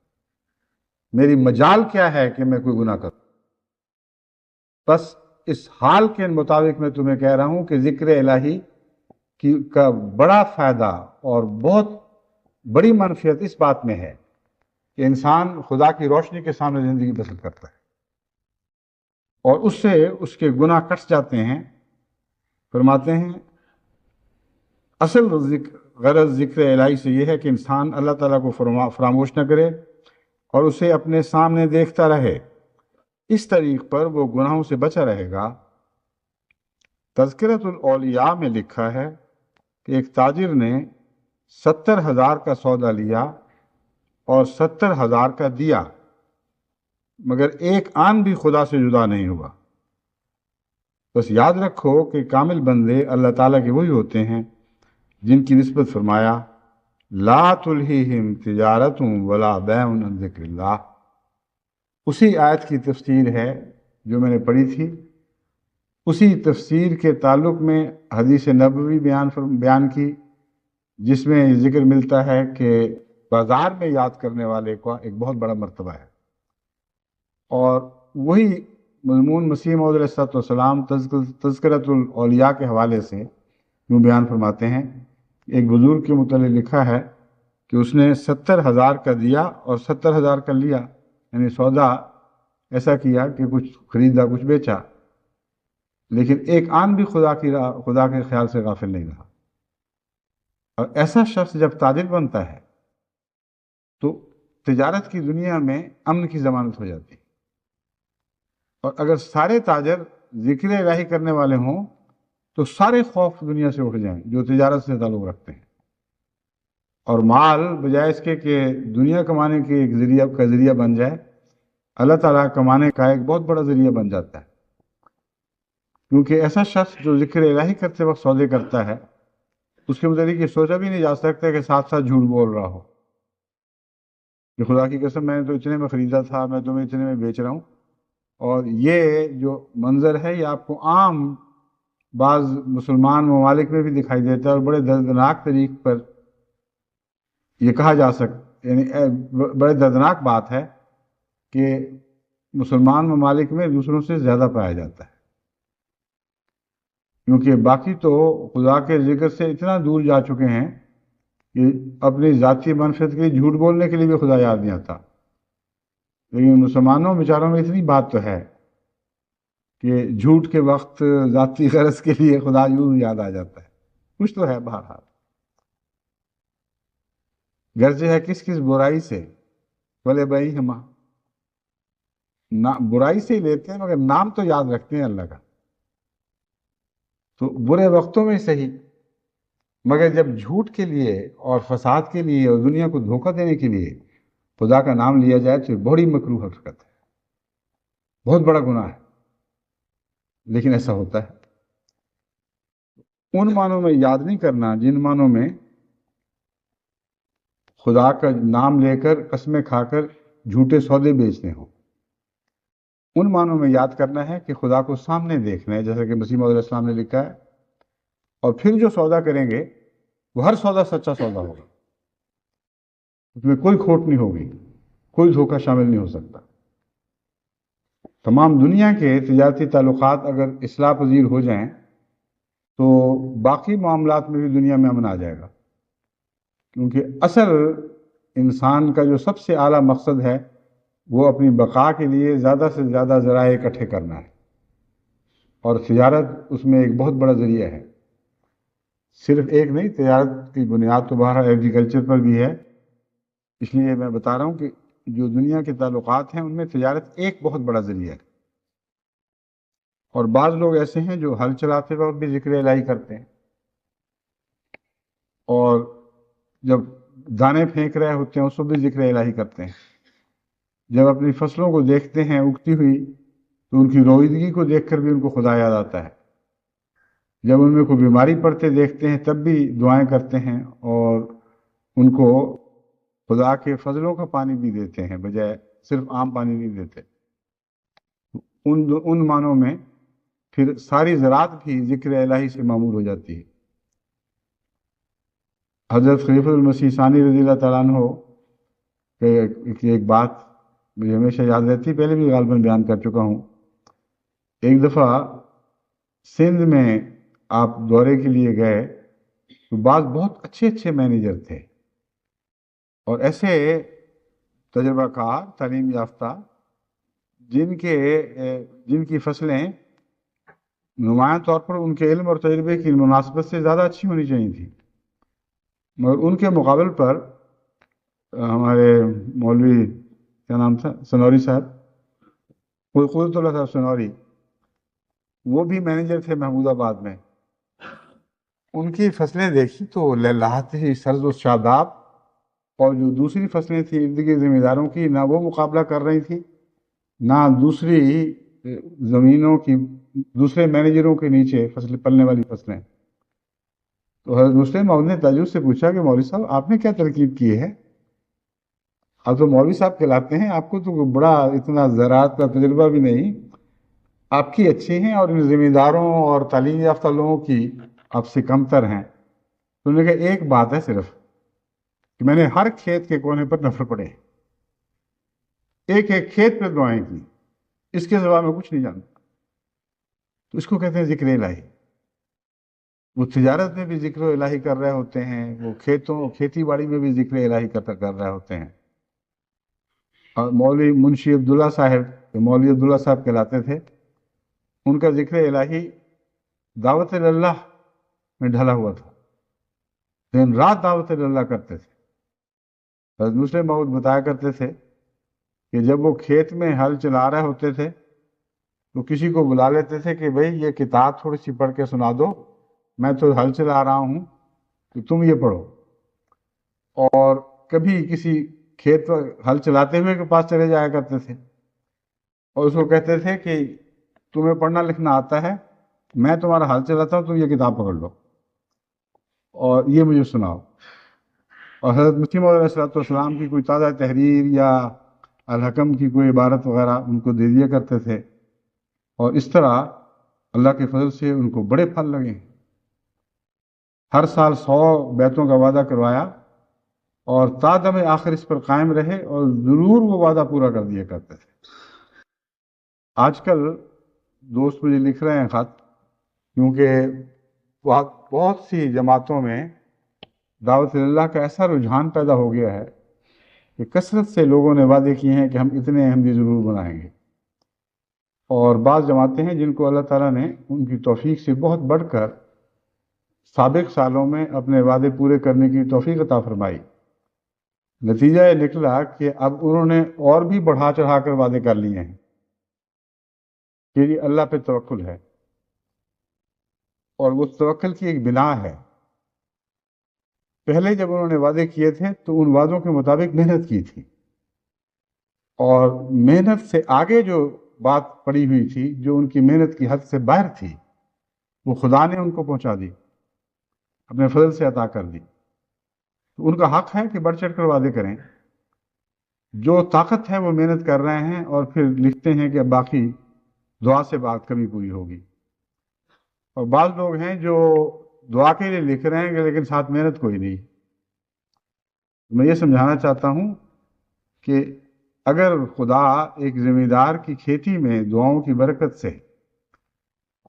میری مجال کیا ہے کہ میں کوئی گناہ کروں؟ بس اس حال کے مطابق میں تمہیں کہہ رہا ہوں کہ ذکر الہی کا بڑا فائدہ اور بہت بڑی منفعت اس بات میں ہے کہ انسان خدا کی روشنی کے سامنے زندگی بسر کرتا ہے، اور اس سے اس کے گناہ کٹ جاتے ہیں۔ فرماتے ہیں اصل غرض ذکر الہی سے یہ ہے کہ انسان اللہ تعالیٰ کو فراموش نہ کرے اور اسے اپنے سامنے دیکھتا رہے، اس طریق پر وہ گناہوں سے بچا رہے گا۔ تذکرۃ الاولیاء میں لکھا ہے کہ ایک تاجر نے 70,000 کا سودا لیا اور 70,000 کا دیا، مگر ایک آن بھی خدا سے جدا نہیں ہوا۔ بس یاد رکھو کہ کامل بندے اللہ تعالیٰ کے وہی ہوتے ہیں جن کی نسبت فرمایا لا تلہیہم تجارت ولا بیع عن ذکر اللہ۔ اسی آیت کی تفسیر ہے جو میں نے پڑھی تھی، اسی تفسیر کے تعلق میں حدیث نبوی بیان کی، جس میں یہ ذکر ملتا ہے کہ بازار میں یاد کرنے والے کا ایک بہت بڑا مرتبہ ہے۔ اور وہی مضمون مسیح موعود علیہ السلام تذکرۃ الاولیاء کے حوالے سے یوں بیان فرماتے ہیں۔ ایک بزرگ کے متعلق لکھا ہے کہ اس نے 70,000 کا دیا اور 70,000 کا لیا، یعنی سودا ایسا کیا کہ کچھ خریدا کچھ بیچا، لیکن ایک آن بھی خدا کے خیال سے غافل نہیں رہا۔ اور ایسا شخص جب تاجر بنتا ہے تو تجارت کی دنیا میں امن کی ضمانت ہو جاتی ہے، اور اگر سارے تاجر ذکر الہی کرنے والے ہوں تو سارے خوف دنیا سے اٹھ جائیں جو تجارت سے تعلق رکھتے ہیں، اور مال بجائے اس کے کہ دنیا کمانے کے ایک ذریعہ بن جائے، اللہ تعالیٰ کمانے کا ایک بہت بڑا ذریعہ بن جاتا ہے۔ کیونکہ ایسا شخص جو ذکر الہی کرتے وقت سودے کرتا ہے، اس کے متعلق یہ سوچا بھی نہیں جا سکتا کہ ساتھ ساتھ جھوٹ بول رہا ہو کہ خدا کی قسم میں نے تو اتنے میں خریدا تھا، میں تمہیں اتنے میں بیچ رہا ہوں۔ اور یہ جو منظر ہے یہ آپ کو عام بعض مسلمان ممالک میں بھی دکھائی دیتا ہے، اور بڑے دردناک طریق پر یہ کہا جا سکتا، یعنی بڑے دردناک بات ہے کہ مسلمان ممالک میں دوسروں سے زیادہ پایا جاتا ہے، کیونکہ باقی تو خدا کے ذکر سے اتنا دور جا چکے ہیں کہ اپنی ذاتی منفعت کے لیے جھوٹ بولنے کے لیے بھی خدا یاد نہیں آتا، لیکن مسلمانوں بیچاروں میں اتنی بات تو ہے کہ جھوٹ کے وقت ذاتی غرض کے لیے خدا یوں یاد آ جاتا ہے، کچھ تو ہے بہرحال۔ غرض ہے کس کس برائی سے، بولے بھائی ہم برائی سے ہی لیتے ہیں مگر نام تو یاد رکھتے ہیں اللہ کا، تو برے وقتوں میں صحیح، مگر جب جھوٹ کے لیے اور فساد کے لیے اور دنیا کو دھوکہ دینے کے لیے خدا کا نام لیا جائے تو یہ بڑی مکروہ حرکت ہے، بہت بڑا گناہ ہے، لیکن ایسا ہوتا ہے۔ ان معنوں میں یاد نہیں کرنا جن معنوں میں خدا کا نام لے کر قسمیں کھا کر جھوٹے سودے بیچنے ہوں، ان معنوں میں یاد کرنا ہے کہ خدا کو سامنے دیکھنا ہے، جیسا کہ مسیح موعود علیہ السلام نے لکھا ہے، اور پھر جو سودا کریں گے وہ ہر سودا سچا سودا ہوگا، اس میں کوئی کھوٹ نہیں ہوگی، کوئی دھوکہ شامل نہیں ہو سکتا۔ تمام دنیا کے تجارتی تعلقات اگر اصلاح پذیر ہو جائیں تو باقی معاملات میں بھی دنیا میں امن آ جائے گا، کیونکہ اصل انسان کا جو سب سے اعلیٰ مقصد ہے وہ اپنی بقا کے لیے زیادہ سے زیادہ ذرائع اکٹھے کرنا ہے، اور تجارت اس میں ایک بہت بڑا ذریعہ ہے۔ صرف ایک نہیں، تجارت کی بنیاد تو باہر ایگریکلچر پر بھی ہے، اس لیے میں بتا رہا ہوں کہ جو دنیا کے تعلقات ہیں ان میں تجارت ایک بہت بڑا ذریعہ ہے۔ اور بعض لوگ ایسے ہیں جو ہل چلاتے وقت بھی ذکر الہی کرتے ہیں، اور جب دانے پھینک رہے ہوتے ہیں اس کو بھی ذکر الہی کرتے ہیں، جب اپنی فصلوں کو دیکھتے ہیں اگتی ہوئی تو ان کی رویدگی کو دیکھ کر بھی ان کو خدا یاد آتا ہے، جب ان میں کوئی بیماری پڑتے دیکھتے ہیں تب بھی دعائیں کرتے ہیں اور ان کو خدا کے فضلوں کا پانی بھی دیتے ہیں بجائے صرف عام پانی نہیں دیتے۔ ان معنوں میں پھر ساری زراعت بھی ذکر الہی سے معمور ہو جاتی ہے۔ حضرت خلیفہ المسیح ثانی رضی اللہ تعالیٰ عنہ کی ایک بات مجھے ہمیشہ یاد رہتی، پہلے بھی غالباً بیان کر چکا ہوں۔ ایک دفعہ سندھ میں آپ دورے کے لیے گئے تو بعض بہت اچھے اچھے مینیجر تھے اور ایسے تجربہ کار تعلیم یافتہ جن کی فصلیں نمایاں طور پر ان کے علم اور تجربے کی مناسبت سے زیادہ اچھی ہونی چاہیے تھی، مگر ان کے مقابل پر ہمارے مولوی کیا نام تھا، سنوری صاحب، قدرت اللہ صاحب سنوری، وہ بھی مینیجر تھے محمود آباد میں، ان کی فصلیں دیکھی تو لہلاتے ہی سرد و شاداب، اور جو دوسری فصلیں تھیں ارد گرد ذمہ داروں کی نہ وہ مقابلہ کر رہی تھیں، نہ دوسری زمینوں کی دوسرے مینیجروں کے نیچے فصل پلنے والی فصلیں۔ تو حضرت مسلم موعود نے تعجب سے پوچھا کہ مولوی صاحب آپ نے کیا ترکیب کی ہے؟ آپ تو مولوی صاحب کہلاتے ہیں، آپ کو تو بڑا اتنا زراعت کا تجربہ بھی نہیں، آپ کی اچھی ہیں اور ان ذمہ داروں اور تعلیم یافتہ لوگوں کی آپ سے کم تر ہیں۔ تو انہوں نے کہا ایک بات ہے صرف کہ میں نے ہر کھیت کے کونے پر نفل پڑھے، ایک ایک کھیت پہ دعائیں کی، اس کے سوا میں کچھ نہیں جانتا۔ تو اس کو کہتے ہیں ذکر الہی۔ وہ تجارت میں بھی ذکر الہی کر رہے ہوتے ہیں، وہ کھیتی باڑی میں بھی ذکر الہی کر رہے ہوتے ہیں۔ اور مولوی منشی عبداللہ صاحب، جو مولوی عبداللہ صاحب کہلاتے تھے، ان کا ذکر الہی دعوت اللہ میں ڈھلا ہوا تھا، دن رات دعوت اللہ کرتے تھے۔ حضرت مسلم موعود بتایا کرتے تھے کہ جب وہ کھیت میں ہل چلا رہے ہوتے تھے تو کسی کو بلا لیتے تھے کہ بھئی یہ کتاب تھوڑی سی پڑھ کے سنا دو، میں تو ہل چلا رہا ہوں تو تم یہ پڑھو۔ اور کبھی کسی کھیت پر ہل چلاتے ہوئے کے پاس چلے جایا کرتے تھے اور اس کو کہتے تھے کہ تمہیں پڑھنا لکھنا آتا ہے، میں تمہارا ہل چلاتا ہوں، تم یہ کتاب پکڑ لو اور یہ مجھے سناؤ۔ اور حضرت مسیح موعود علیہ السلام کی کوئی تازہ تحریر یا الحکم کی کوئی عبارت وغیرہ ان کو دے دیا کرتے تھے، اور اس طرح اللہ کے فضل سے ان کو بڑے پھل لگے۔ ہر سال 100 بیتوں کا وعدہ کروایا اور تا دم آخر اس پر قائم رہے اور ضرور وہ وعدہ پورا کر دیا کرتے تھے۔ آج کل دوست مجھے لکھ رہے ہیں خط، کیونکہ بہت سی جماعتوں میں دعوت اللہ کا ایسا رجحان پیدا ہو گیا ہے کہ کثرت سے لوگوں نے وعدے کیے ہیں کہ ہم اتنے احمدی ضرور بنائیں گے، اور بعض جماعتیں ہیں جن کو اللہ تعالیٰ نے ان کی توفیق سے بہت بڑھ کر سابق سالوں میں اپنے وعدے پورے کرنے کی توفیق عطا فرمائی۔ نتیجہ یہ نکلا کہ اب انہوں نے اور بھی بڑھا چڑھا کر وعدے کر لیے ہیں کہ یہ اللہ پہ توکل ہے، اور وہ توکل کی ایک بنا ہے۔ پہلے جب انہوں نے وعدے کیے تھے تو ان وعدوں کے مطابق محنت کی تھی، اور محنت سے آگے جو بات پڑی ہوئی تھی جو ان کی محنت کی حد سے باہر تھی، وہ خدا نے ان کو پہنچا دی، اپنے فضل سے عطا کر دی۔ تو ان کا حق ہے کہ بڑھ چڑھ کر وعدے کریں۔ جو طاقت ہے وہ محنت کر رہے ہیں، اور پھر لکھتے ہیں کہ اب باقی دعا سے بات کبھی پوری ہوگی۔ اور بعض لوگ ہیں جو دعا کے لیے لکھ رہے ہیں لیکن ساتھ محنت کوئی نہیں۔ میں یہ سمجھانا چاہتا ہوں کہ اگر خدا ایک ذمہ دار کی کھیتی میں دعاؤں کی برکت سے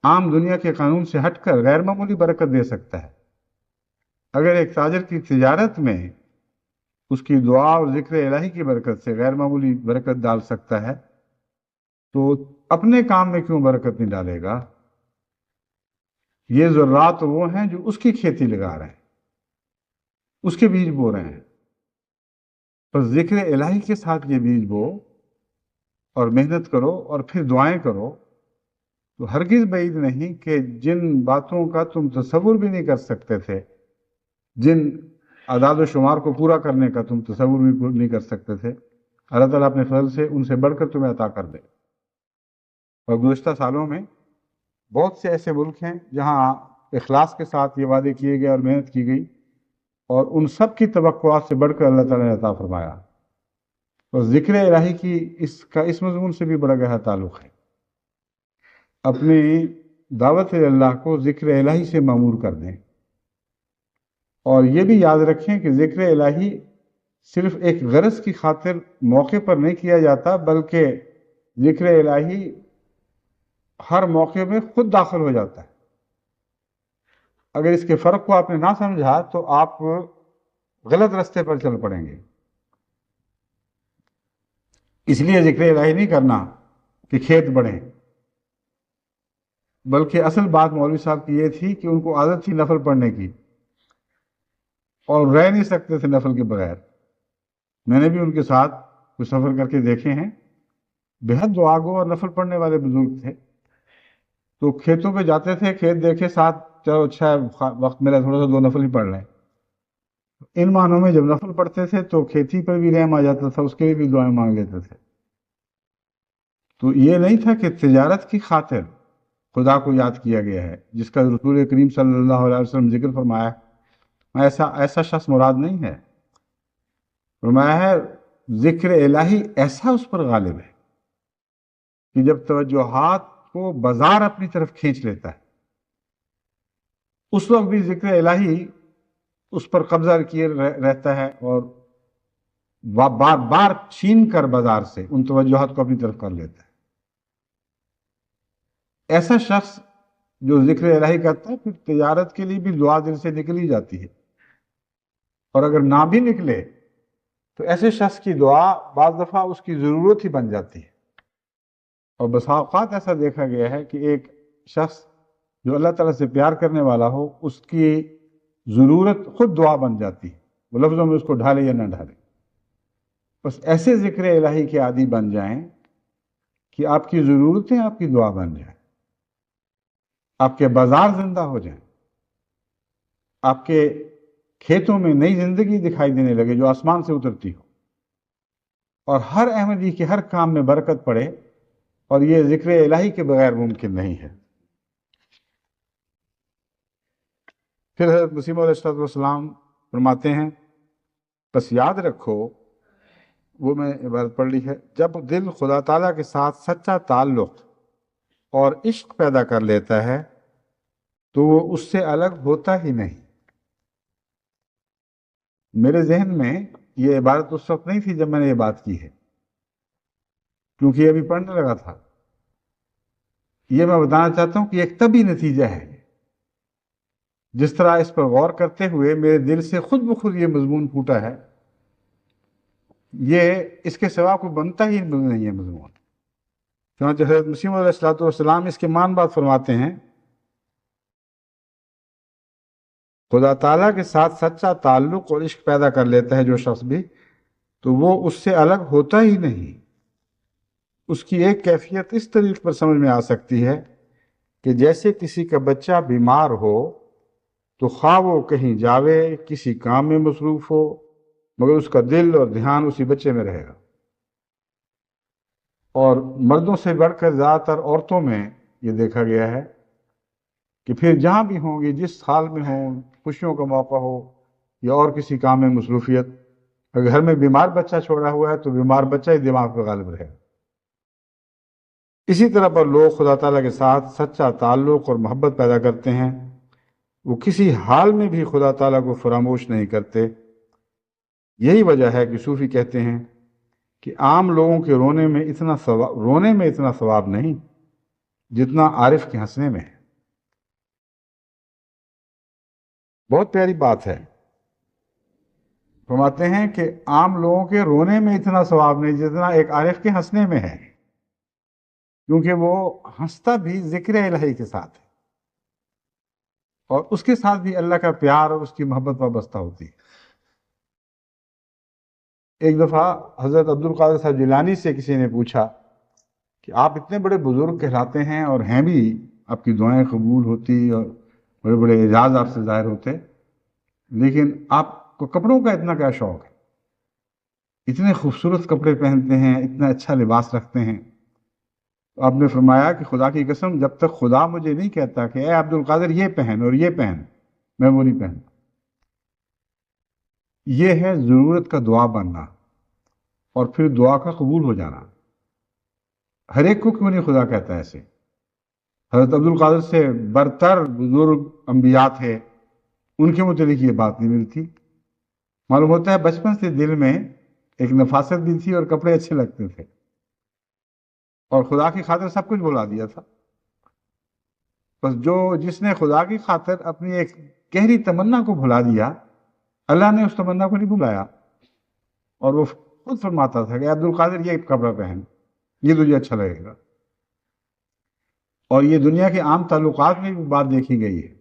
عام دنیا کے قانون سے ہٹ کر غیر معمولی برکت دے سکتا ہے، اگر ایک تاجر کی تجارت میں اس کی دعا اور ذکر الہی کی برکت سے غیر معمولی برکت ڈال سکتا ہے، تو اپنے کام میں کیوں برکت نہیں ڈالے گا؟ یہ ذرات وہ ہیں جو اس کی کھیتی لگا رہے ہیں، اس کے بیج بو رہے ہیں۔ پر ذکر الہی کے ساتھ یہ بیج بو اور محنت کرو اور پھر دعائیں کرو، تو ہرگز بعید نہیں کہ جن باتوں کا تم تصور بھی نہیں کر سکتے تھے، جن اعداد و شمار کو پورا کرنے کا تم تصور بھی نہیں کر سکتے تھے، اللہ تعالیٰ اپنے فضل سے ان سے بڑھ کر تمہیں عطا کر دے۔ اور گزشتہ سالوں میں بہت سے ایسے ملک ہیں جہاں اخلاص کے ساتھ یہ وعدے کیے گئے اور محنت کی گئی، اور ان سب کی توقعات سے بڑھ کر اللہ تعالیٰ نے عطا فرمایا۔ اور ذکر الہی کی اس مضمون سے بھی بڑا گہرا تعلق ہے۔ اپنی دعوت اللہ کو ذکر الہی سے معمور کر دیں، اور یہ بھی یاد رکھیں کہ ذکر الہی صرف ایک غرض کی خاطر موقع پر نہیں کیا جاتا، بلکہ ذکر الہی ہر موقع میں خود داخل ہو جاتا ہے۔ اگر اس کے فرق کو آپ نے نہ سمجھا تو آپ غلط راستے پر چل پڑیں گے۔ اس لیے ذکر الہی نہیں کرنا کہ کھیت بڑھیں، بلکہ اصل بات مولوی صاحب کی یہ تھی کہ ان کو عادت تھی نفل پڑھنے کی، اور رہ نہیں سکتے تھے نفل کے بغیر۔ میں نے بھی ان کے ساتھ کچھ سفر کر کے دیکھے ہیں، بہت دعاگو اور نفل پڑھنے والے بزرگ تھے۔ تو کھیتوں پہ جاتے تھے، کھیت دیکھے ساتھ، چلو اچھا ہے وقت میرا تھوڑا سا 2 نفل ہی پڑھ لیں۔ ان معنوں میں جب نفل پڑھتے تھے تو کھیتی پر بھی رحم آ جاتا تھا، اس کے لیے بھی دعائیں مانگ لیتے تھے۔ تو یہ نہیں تھا کہ تجارت کی خاطر خدا کو یاد کیا گیا ہے، جس کا رسول کریم صلی اللہ علیہ وسلم ذکر فرمایا ہے، ایسا شخص مراد نہیں ہے۔ فرمایا ہے ذکر الہی ایسا اس پر غالب ہے کہ جب توجہات کو بازار اپنی طرف کھینچ لیتا ہے، اس وقت بھی ذکر الہی اس پر قبضہ کیے رہتا ہے، اور بار بار چھین کر بازار سے ان توجہات کو اپنی طرف کر لیتا ہے۔ ایسا شخص جو ذکر الہی کرتا ہے، پھر تجارت کے لیے بھی دعا دل سے نکل ہی جاتی ہے، اور اگر نہ بھی نکلے تو ایسے شخص کی دعا بعض دفعہ اس کی ضرورت ہی بن جاتی ہے۔ اور بسا اوقات ایسا دیکھا گیا ہے کہ ایک شخص جو اللہ تعالیٰ سے پیار کرنے والا ہو، اس کی ضرورت خود دعا بن جاتی ہے، وہ لفظوں میں اس کو ڈھالے یا نہ ڈھالے۔ بس ایسے ذکر الہی کے عادی بن جائیں کہ آپ کی ضرورتیں آپ کی دعا بن جائیں، آپ کے بازار زندہ ہو جائیں، آپ کے کھیتوں میں نئی زندگی دکھائی دینے لگے جو آسمان سے اترتی ہو، اور ہر احمدی کے ہر کام میں برکت پڑے، اور یہ ذکر الہی کے بغیر ممکن نہیں ہے۔ پھر حضرت مسیح علیہ السلام فرماتے ہیں، بس یاد رکھو، وہ میں عبارت پڑھ لی ہے، جب دل خدا تعالیٰ کے ساتھ سچا تعلق اور عشق پیدا کر لیتا ہے تو وہ اس سے الگ ہوتا ہی نہیں۔ میرے ذہن میں یہ عبارت اس وقت نہیں تھی جب میں نے یہ بات کی ہے، کیونکہ یہ ابھی پڑھنے لگا تھا، یہ میں بتانا چاہتا ہوں کہ ایک طبی نتیجہ ہے. جس طرح اس پر غور کرتے ہوئے میرے دل سے خود بخود یہ مضمون پھوٹا ہے، یہ اس کے سوا کوئی بنتا ہی نہیں ہے مضمون. چنانچہ حضرت مسیح علیہ السلام اس کے مان بات فرماتے ہیں، خدا تعالیٰ کے ساتھ سچا تعلق اور عشق پیدا کر لیتا ہے جو شخص بھی، تو وہ اس سے الگ ہوتا ہی نہیں. اس کی ایک کیفیت اس طریق پر سمجھ میں آ سکتی ہے کہ جیسے کسی کا بچہ بیمار ہو تو خواہ وہ کہیں جاوے، کسی کام میں مصروف ہو، مگر اس کا دل اور دھیان اسی بچے میں رہے گا. اور مردوں سے بڑھ کر زیادہ تر عورتوں میں یہ دیکھا گیا ہے کہ پھر جہاں بھی ہوں گی، جس حال میں ہوں، خوشیوں کا موقع ہو یا اور کسی کام میں مصروفیت، اگر گھر میں بیمار بچہ چھوڑا ہوا ہے تو بیمار بچہ ہی دماغ پہ غالب رہے گا. اسی طرح پر لوگ خدا تعالیٰ کے ساتھ سچا تعلق اور محبت پیدا کرتے ہیں، وہ کسی حال میں بھی خدا تعالیٰ کو فراموش نہیں کرتے. یہی وجہ ہے کہ صوفی کہتے ہیں کہ عام لوگوں کے رونے میں اتنا ثواب نہیں جتنا عارف کے ہنسنے میں ہے. بہت پیاری بات ہے. فرماتے ہیں کہ عام لوگوں کے رونے میں اتنا ثواب نہیں جتنا ایک عارف کے ہنسنے میں ہے، کیونکہ وہ ہنستا بھی ذکر الہی کے ساتھ ہے، اور اس کے ساتھ بھی اللہ کا پیار اور اس کی محبت وابستہ ہوتی ہے. ایک دفعہ حضرت عبد القادر صاحب جیلانی سے کسی نے پوچھا کہ آپ اتنے بڑے بزرگ کہلاتے ہیں اور ہیں بھی، آپ کی دعائیں قبول ہوتی اور بڑے بڑے اعزاز آپ سے ظاہر ہوتے، لیکن آپ کو کپڑوں کا اتنا کیا شوق ہے؟ اتنے خوبصورت کپڑے پہنتے ہیں، اتنا اچھا لباس رکھتے ہیں. تو آپ نے فرمایا کہ خدا کی قسم، جب تک خدا مجھے نہیں کہتا کہ اے عبد القادر یہ پہن اور یہ پہن، میں وہ نہیں پہنتا. یہ ہے ضرورت کا دعا بننا اور پھر دعا کا قبول ہو جانا. ہر ایک کو کیوں نہیں خدا کہتا ایسے؟ حضرت عبد القادر سے برتر بزرگ انبیاء تھے، ان کے متعلق یہ بات نہیں ملتی. معلوم ہوتا ہے بچپن سے دل میں ایک نفاست بھی تھی اور کپڑے اچھے لگتے تھے، اور خدا کی خاطر سب کچھ بھلا دیا تھا. بس جس نے خدا کی خاطر اپنی ایک گہری تمنا کو بھلا دیا، اللہ نے اس تمنا کو نہیں بھلایا، اور وہ خود فرماتا تھا کہ عبد القادر یہ کپڑا پہن، یہ تجھے اچھا لگے گا. اور یہ دنیا کے عام تعلقات میں بھی بات دیکھی گئی ہے.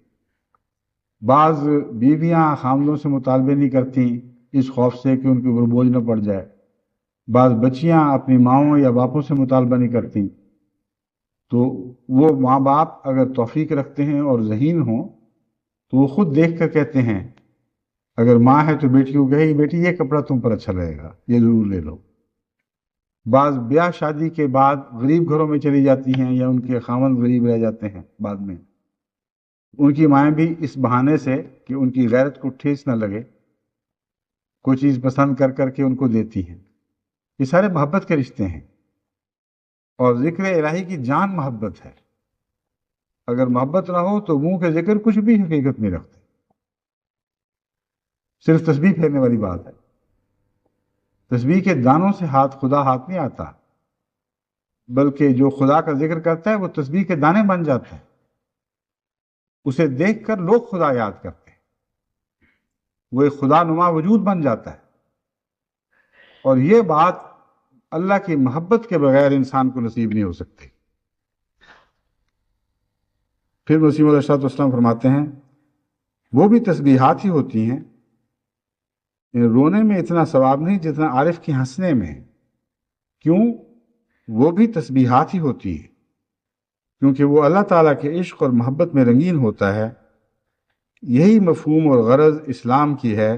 بعض بیویاں خامدوں سے مطالبے نہیں کرتی اس خوف سے کہ ان کے اوپر بوجھ نہ پڑ جائے. بعض بچیاں اپنی ماؤں یا باپوں سے مطالبہ نہیں کرتی. تو وہ ماں باپ اگر توفیق رکھتے ہیں اور ذہین ہوں تو وہ خود دیکھ کر کہتے ہیں، اگر ماں ہے تو بیٹی کو کہے گی بیٹی یہ کپڑا تم پر اچھا لگے گا، یہ ضرور لے لو. بعض بیاہ شادی کے بعد غریب گھروں میں چلی جاتی ہیں یا ان کے خاوند غریب رہ جاتے ہیں، بعد میں ان کی مائیں بھی اس بہانے سے کہ ان کی غیرت کو ٹھیس نہ لگے کوئی چیز پسند کر کر کے ان کو دیتی ہیں. یہ سارے محبت کے رشتے ہیں، اور ذکر الہی کی جان محبت ہے. اگر محبت نہ ہو تو منہ کے ذکر کچھ بھی حقیقت نہیں رکھتے، صرف تسبیح پھیرنے والی بات ہے. تسبیح کے دانوں سے خدا ہاتھ نہیں آتا، بلکہ جو خدا کا ذکر کرتا ہے وہ تسبیح کے دانے بن جاتے ہیں. اسے دیکھ کر لوگ خدا یاد کرتے ہیں، وہ ایک خدا نما وجود بن جاتا ہے. اور یہ بات اللہ کی محبت کے بغیر انسان کو نصیب نہیں ہو سکتی. پھر مسیح علیہ السلام فرماتے ہیں وہ بھی تسبیحات ہی ہوتی ہیں، رونے میں اتنا ثواب نہیں جتنا عارف کے ہنسنے میں. کیوں؟ وہ بھی تسبیحات ہی ہوتی ہے کیونکہ وہ اللہ تعالیٰ کے عشق اور محبت میں رنگین ہوتا ہے. یہی مفہوم اور غرض اسلام کی ہے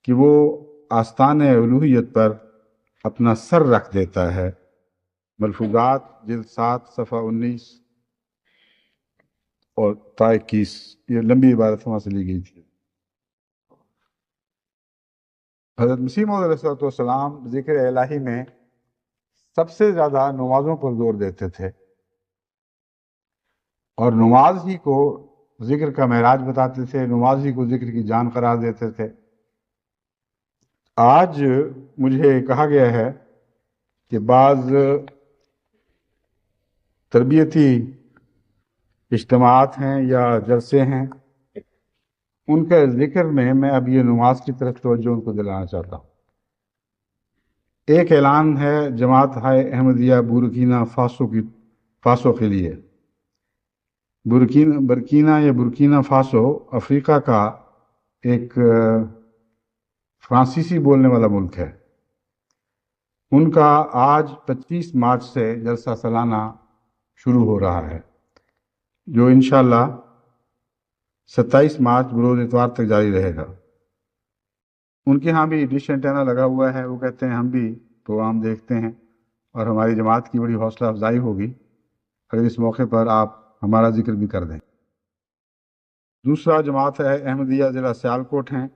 کہ وہ آستان الوہیت پر اپنا سر رکھ دیتا ہے. ملفوظات جلد 7 صفحہ 19 اور تا 21، یہ لمبی عبارت وہاں سے لی گئی تھی. حضرت مسیح موعود علیہ السلام ذکر الہی میں سب سے زیادہ نمازوں پر زور دیتے تھے، اور نماز ہی کو ذکر کا معراج بتاتے تھے، نماز ہی کو ذکر کی جان قرار دیتے تھے. آج مجھے کہا گیا ہے کہ بعض تربیتی اجتماعات ہیں یا جلسے ہیں، ان کے ذکر میں اب یہ نماز کی طرف توجہ ان کو دلانا چاہتا ہوں۔ ایک اعلان ہے جماعت احمدیہ بورکینا فاسو کے لیے۔ برکینا فاسو افریقہ کا ایک فرانسیسی بولنے والا ملک ہے۔ ان کا آج 25 مارچ سے جلسہ سالانہ شروع ہو رہا ہے، جو انشاءاللہ 27 مارچ بروز اتوار تک جاری رہے گا۔ ان کے ہاں بھی ڈش اینٹینا لگا ہوا ہے، وہ کہتے ہیں ہم بھی پروگرام دیکھتے ہیں اور ہماری جماعت کی بڑی حوصلہ افزائی ہوگی اگر اس موقع پر آپ ہمارا ذکر بھی کر دیں۔ دوسرا جماعت ہے احمدیہ ضلع سیالکوٹ ہیں۔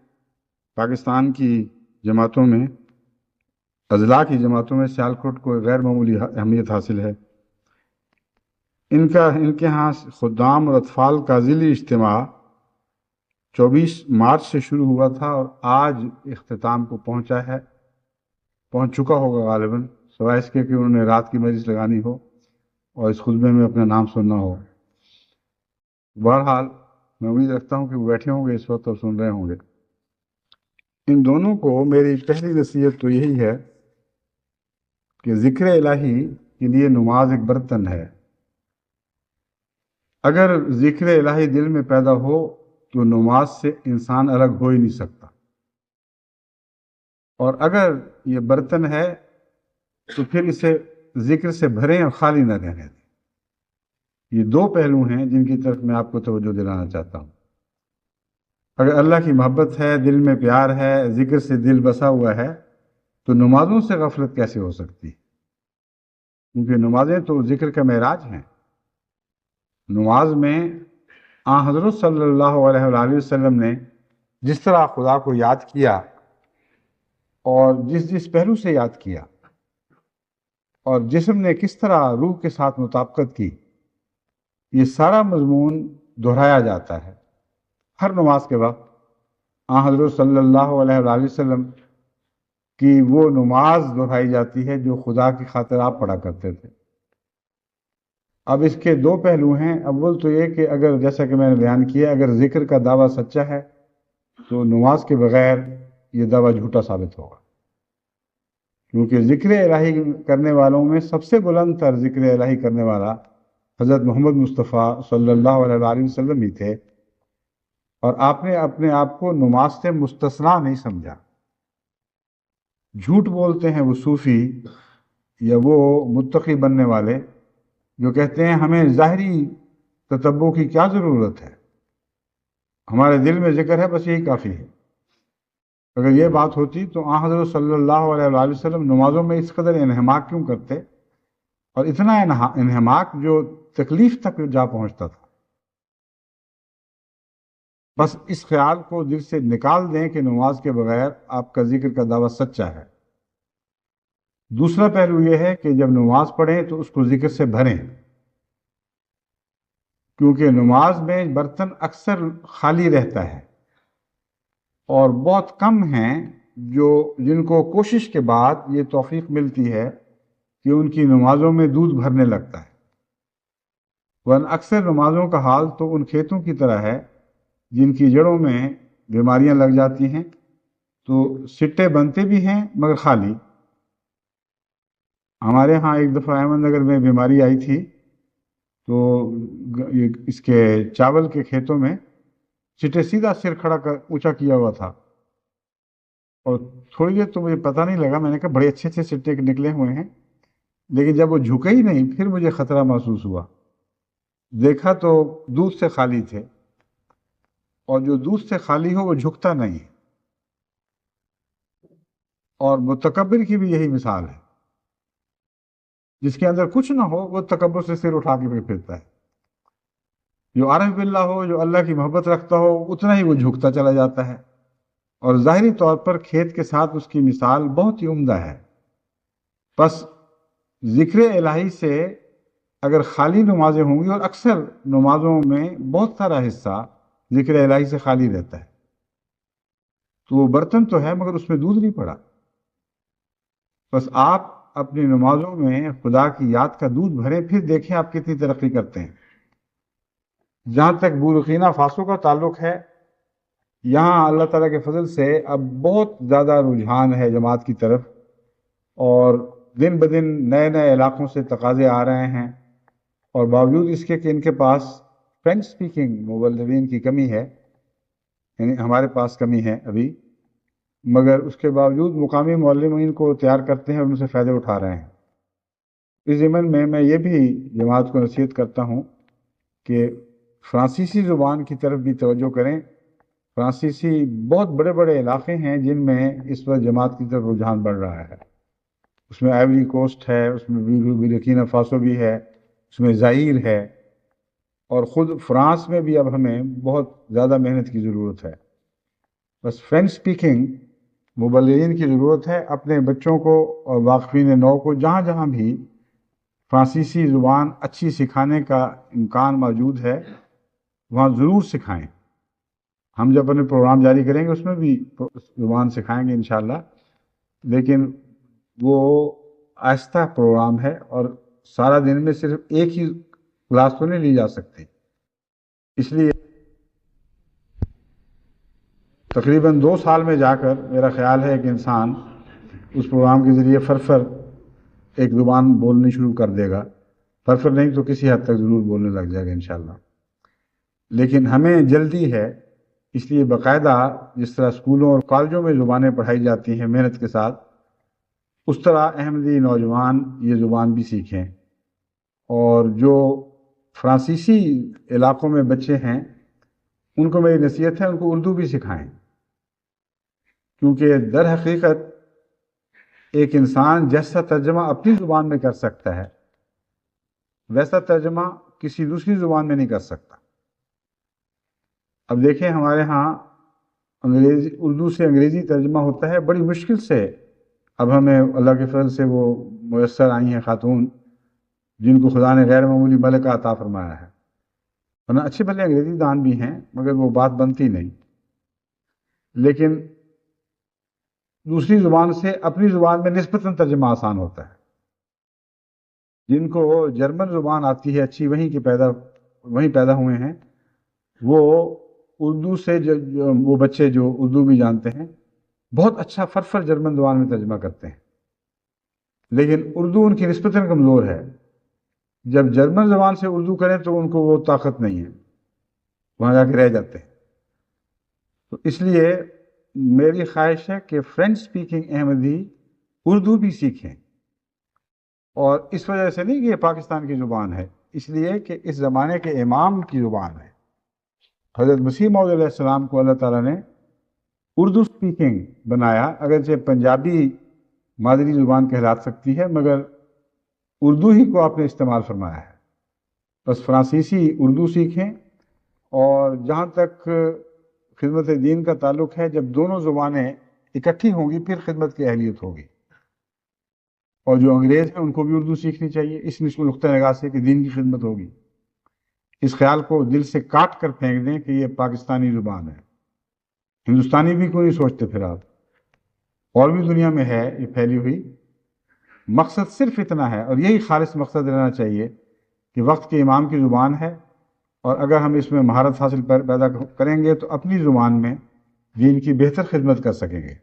پاکستان کی جماعتوں میں، اضلاع کی جماعتوں میں سیالکوٹ کو غیر معمولی اہمیت حاصل ہے۔ ان کے ہاں خدام اور اطفال کا ذیلی اجتماع 24 مارچ سے شروع ہوا تھا اور آج اختتام کو پہنچ چکا ہوگا غالباً، سوائے اس کے کہ انہوں نے رات کی مجلس لگانی ہو اور اس خطبے میں اپنا نام سننا ہو۔ بہرحال میں امید رکھتا ہوں کہ وہ بیٹھے ہوں گے اس وقت اور سن رہے ہوں گے۔ ان دونوں کو میری پہلی نصیحت تو یہی ہے کہ ذکر الہی کے لیے نماز ایک برتن ہے۔ اگر ذکر الہی دل میں پیدا ہو تو نماز سے انسان الگ ہو ہی نہیں سکتا، اور اگر یہ برتن ہے تو پھر اسے ذکر سے بھریں اور خالی نہ رہنے دیں۔ یہ دو پہلو ہیں جن کی طرف میں آپ کو توجہ دلانا چاہتا ہوں۔ اگر اللہ کی محبت ہے، دل میں پیار ہے، ذکر سے دل بسا ہوا ہے، تو نمازوں سے غفلت کیسے ہو سکتی؟ کیونکہ نمازیں تو ذکر کا معراج ہیں۔ نماز میں حضرت صلی اللہ علیہ وآلہ وسلم نے جس طرح خدا کو یاد کیا اور جس پہلو سے یاد کیا، اور جسم نے کس طرح روح کے ساتھ مطابقت کی، یہ سارا مضمون دہرایا جاتا ہے ہر نماز کے وقت۔ حضرت صلی اللہ علیہ وآلہ وسلم کی وہ نماز دہرائی جاتی ہے جو خدا کی خاطر آپ پڑھا کرتے تھے۔ اب اس کے دو پہلو ہیں۔ اول تو یہ کہ اگر، جیسا کہ میں نے بیان کیا، اگر ذکر کا دعویٰ سچا ہے تو نماز کے بغیر یہ دعویٰ جھوٹا ثابت ہوگا، کیونکہ ذکر الہی کرنے والوں میں سب سے بلند تر ذکر الہی کرنے والا حضرت محمد مصطفیٰ صلی اللہ علیہ وآلہ وسلم ہی تھے، اور آپ نے اپنے آپ کو نماز سے مستثنا نہیں سمجھا۔ جھوٹ بولتے ہیں وہ صوفی یا وہ متقی بننے والے جو کہتے ہیں ہمیں ظاہری تتبع کی کیا ضرورت ہے، ہمارے دل میں ذکر ہے بس یہی کافی ہے۔ اگر یہ بات ہوتی تو حضرت صلی اللہ علیہ وآلہ وسلم نمازوں میں اس قدر انہماک کیوں کرتے، اور اتنا انہماک جو تکلیف تک جا پہنچتا تھا۔ بس اس خیال کو دل سے نکال دیں کہ نماز کے بغیر آپ کا ذکر کا دعویٰ سچا ہے۔ دوسرا پہلو یہ ہے کہ جب نماز پڑھیں تو اس کو ذکر سے بھریں، کیونکہ نماز میں برتن اکثر خالی رہتا ہے، اور بہت کم ہیں جن کو کوشش کے بعد یہ توفیق ملتی ہے کہ ان کی نمازوں میں دودھ بھرنے لگتا ہے۔ ورنہ اکثر نمازوں کا حال تو ان کھیتوں کی طرح ہے جن کی جڑوں میں بیماریاں لگ جاتی ہیں، تو سٹے بنتے بھی ہیں مگر خالی۔ ہمارے ہاں ایک دفعہ احمد نگر میں بیماری آئی تھی، تو اس کے چاول کے کھیتوں میں چٹے سیدھا سر کھڑا کر اونچا کیا ہوا تھا، اور تھوڑی دیر تو مجھے پتہ نہیں لگا، میں نے کہا بڑے اچھے سٹے نکلے ہوئے ہیں، لیکن جب وہ جھکے ہی نہیں پھر مجھے خطرہ محسوس ہوا۔ دیکھا تو دودھ سے خالی تھے، اور جو دودھ سے خالی ہو وہ جھکتا نہیں، اور متکبر کی بھی یہی مثال ہے، جس کے اندر کچھ نہ ہو وہ تکبر سے سر اٹھا کے پھرتا ہے۔ جو عارف باللہ ہو، جو اللہ کی محبت رکھتا ہو، اتنا ہی وہ جھکتا چلا جاتا ہے، اور ظاہری طور پر کھیت کے ساتھ اس کی مثال بہت ہی عمدہ ہے۔ بس ذکر الہی سے اگر خالی نمازیں ہوں گی، اور اکثر نمازوں میں بہت سارا حصہ ذکر الہی سے خالی رہتا ہے، تو وہ برتن تو ہے مگر اس میں دودھ نہیں پڑا۔ بس آپ اپنی نمازوں میں خدا کی یاد کا دودھ بھریں، پھر دیکھیں آپ کتنی ترقی کرتے ہیں۔ جہاں تک بورکینا فاسو کا تعلق ہے، یہاں اللہ تعالیٰ کے فضل سے اب بہت زیادہ رجحان ہے جماعت کی طرف، اور دن بدن نئے نئے علاقوں سے تقاضے آ رہے ہیں، اور باوجود اس کے کہ ان کے پاس فرینچ سپیکنگ مبلغین کی کمی ہے، یعنی ہمارے پاس کمی ہے ابھی، مگر اس کے باوجود مقامی معلمین کو تیار کرتے ہیں اور ان سے فائدے اٹھا رہے ہیں۔ اس ضمن میں یہ بھی جماعت کو نصیحت کرتا ہوں کہ فرانسیسی زبان کی طرف بھی توجہ کریں۔ فرانسیسی بہت بڑے بڑے علاقے ہیں جن میں اس وقت جماعت کی طرف رجحان بڑھ رہا ہے۔ اس میں آئیوری کوسٹ ہے، اس میں بورکینا فاسو بھی ہے، اس میں زائر ہے، اور خود فرانس میں بھی اب ہمیں بہت زیادہ محنت کی ضرورت ہے۔ بس فرینچ سپیکنگ مبلغین کی ضرورت ہے۔ اپنے بچوں کو اور واقفین نو کو جہاں جہاں بھی فرانسیسی زبان اچھی سکھانے کا امکان موجود ہے وہاں ضرور سکھائیں۔ ہم جب اپنے پروگرام جاری کریں گے اس میں بھی زبان سکھائیں گے انشاءاللہ، لیکن وہ آہستہ پروگرام ہے اور سارا دن میں صرف ایک ہی کلاس تو نہیں لی جا سکتی، اس لیے تقریباً 2 سال میں جا کر میرا خیال ہے کہ انسان اس پروگرام کے ذریعے فرفر ایک زبان بولنی شروع کر دے گا، فرفر نہیں تو کسی حد تک ضرور بولنے لگ جائے گا انشاءاللہ۔ لیکن ہمیں جلدی ہے، اس لیے باقاعدہ جس طرح اسکولوں اور کالجوں میں زبانیں پڑھائی جاتی ہیں محنت کے ساتھ، اس طرح احمدی نوجوان یہ زبان بھی سیکھیں، اور جو فرانسیسی علاقوں میں بچے ہیں ان کو میری نصیحت ہے ان کو اردو بھی سکھائیں، کیونکہ در حقیقت ایک انسان جیسا ترجمہ اپنی زبان میں کر سکتا ہے ویسا ترجمہ کسی دوسری زبان میں نہیں کر سکتا۔ اب دیکھیں ہمارے ہاں اردو سے انگریزی ترجمہ ہوتا ہے، بڑی مشکل سے اب ہمیں اللہ کے فضل سے وہ میسر آئی ہیں خاتون جن کو خدا نے غیر معمولی ملکہ عطا فرمایا ہے، ورنہ اچھے بھلے انگریزی دان بھی ہیں مگر وہ بات بنتی نہیں۔ لیکن دوسری زبان سے اپنی زبان میں نسبتاً ترجمہ آسان ہوتا ہے۔ جن کو جرمن زبان آتی ہے اچھی، وہیں پیدا ہوئے ہیں، وہ اردو سے وہ بچے جو اردو بھی جانتے ہیں بہت اچھا فرفر جرمن زبان میں ترجمہ کرتے ہیں، لیکن اردو ان کی نسبتاً کمزور ہے۔ جب جرمن زبان سے اردو کریں تو ان کو وہ طاقت نہیں ہے، وہاں جا کے رہ جاتے ہیں۔ تو اس لیے میری خواہش ہے کہ فرینچ سپیکنگ احمدی اردو بھی سیکھیں، اور اس وجہ سے نہیں کہ یہ پاکستان کی زبان ہے، اس لیے کہ اس زمانے کے امام کی زبان ہے۔ حضرت مسیح موعود علیہ السلام کو اللہ تعالیٰ نے اردو سپیکنگ بنایا، اگرچہ پنجابی مادری زبان کہلا سکتی ہے مگر اردو ہی کو آپ نے استعمال فرمایا ہے۔ بس فرانسیسی اردو سیکھیں، اور جہاں تک خدمت دین کا تعلق ہے، جب دونوں زبانیں اکٹھی ہوں گی پھر خدمت کی اہلیت ہوگی، اور جو انگریز ہیں ان کو بھی اردو سیکھنی چاہیے اس نقطۂ نگاہ سے کہ دین کی خدمت ہوگی۔ اس خیال کو دل سے کاٹ کر پھینک دیں کہ یہ پاکستانی زبان ہے، ہندوستانی بھی کوئی نہیں سوچتے پھر آپ، اور بھی دنیا میں ہے یہ پھیلی ہوئی۔ مقصد صرف اتنا ہے، اور یہی خالص مقصد رہنا چاہیے کہ وقت کے امام کی زبان ہے، اور اگر ہم اس میں مہارت حاصل پیدا کریں گے تو اپنی زبان میں دین کی بہتر خدمت کر سکیں گے۔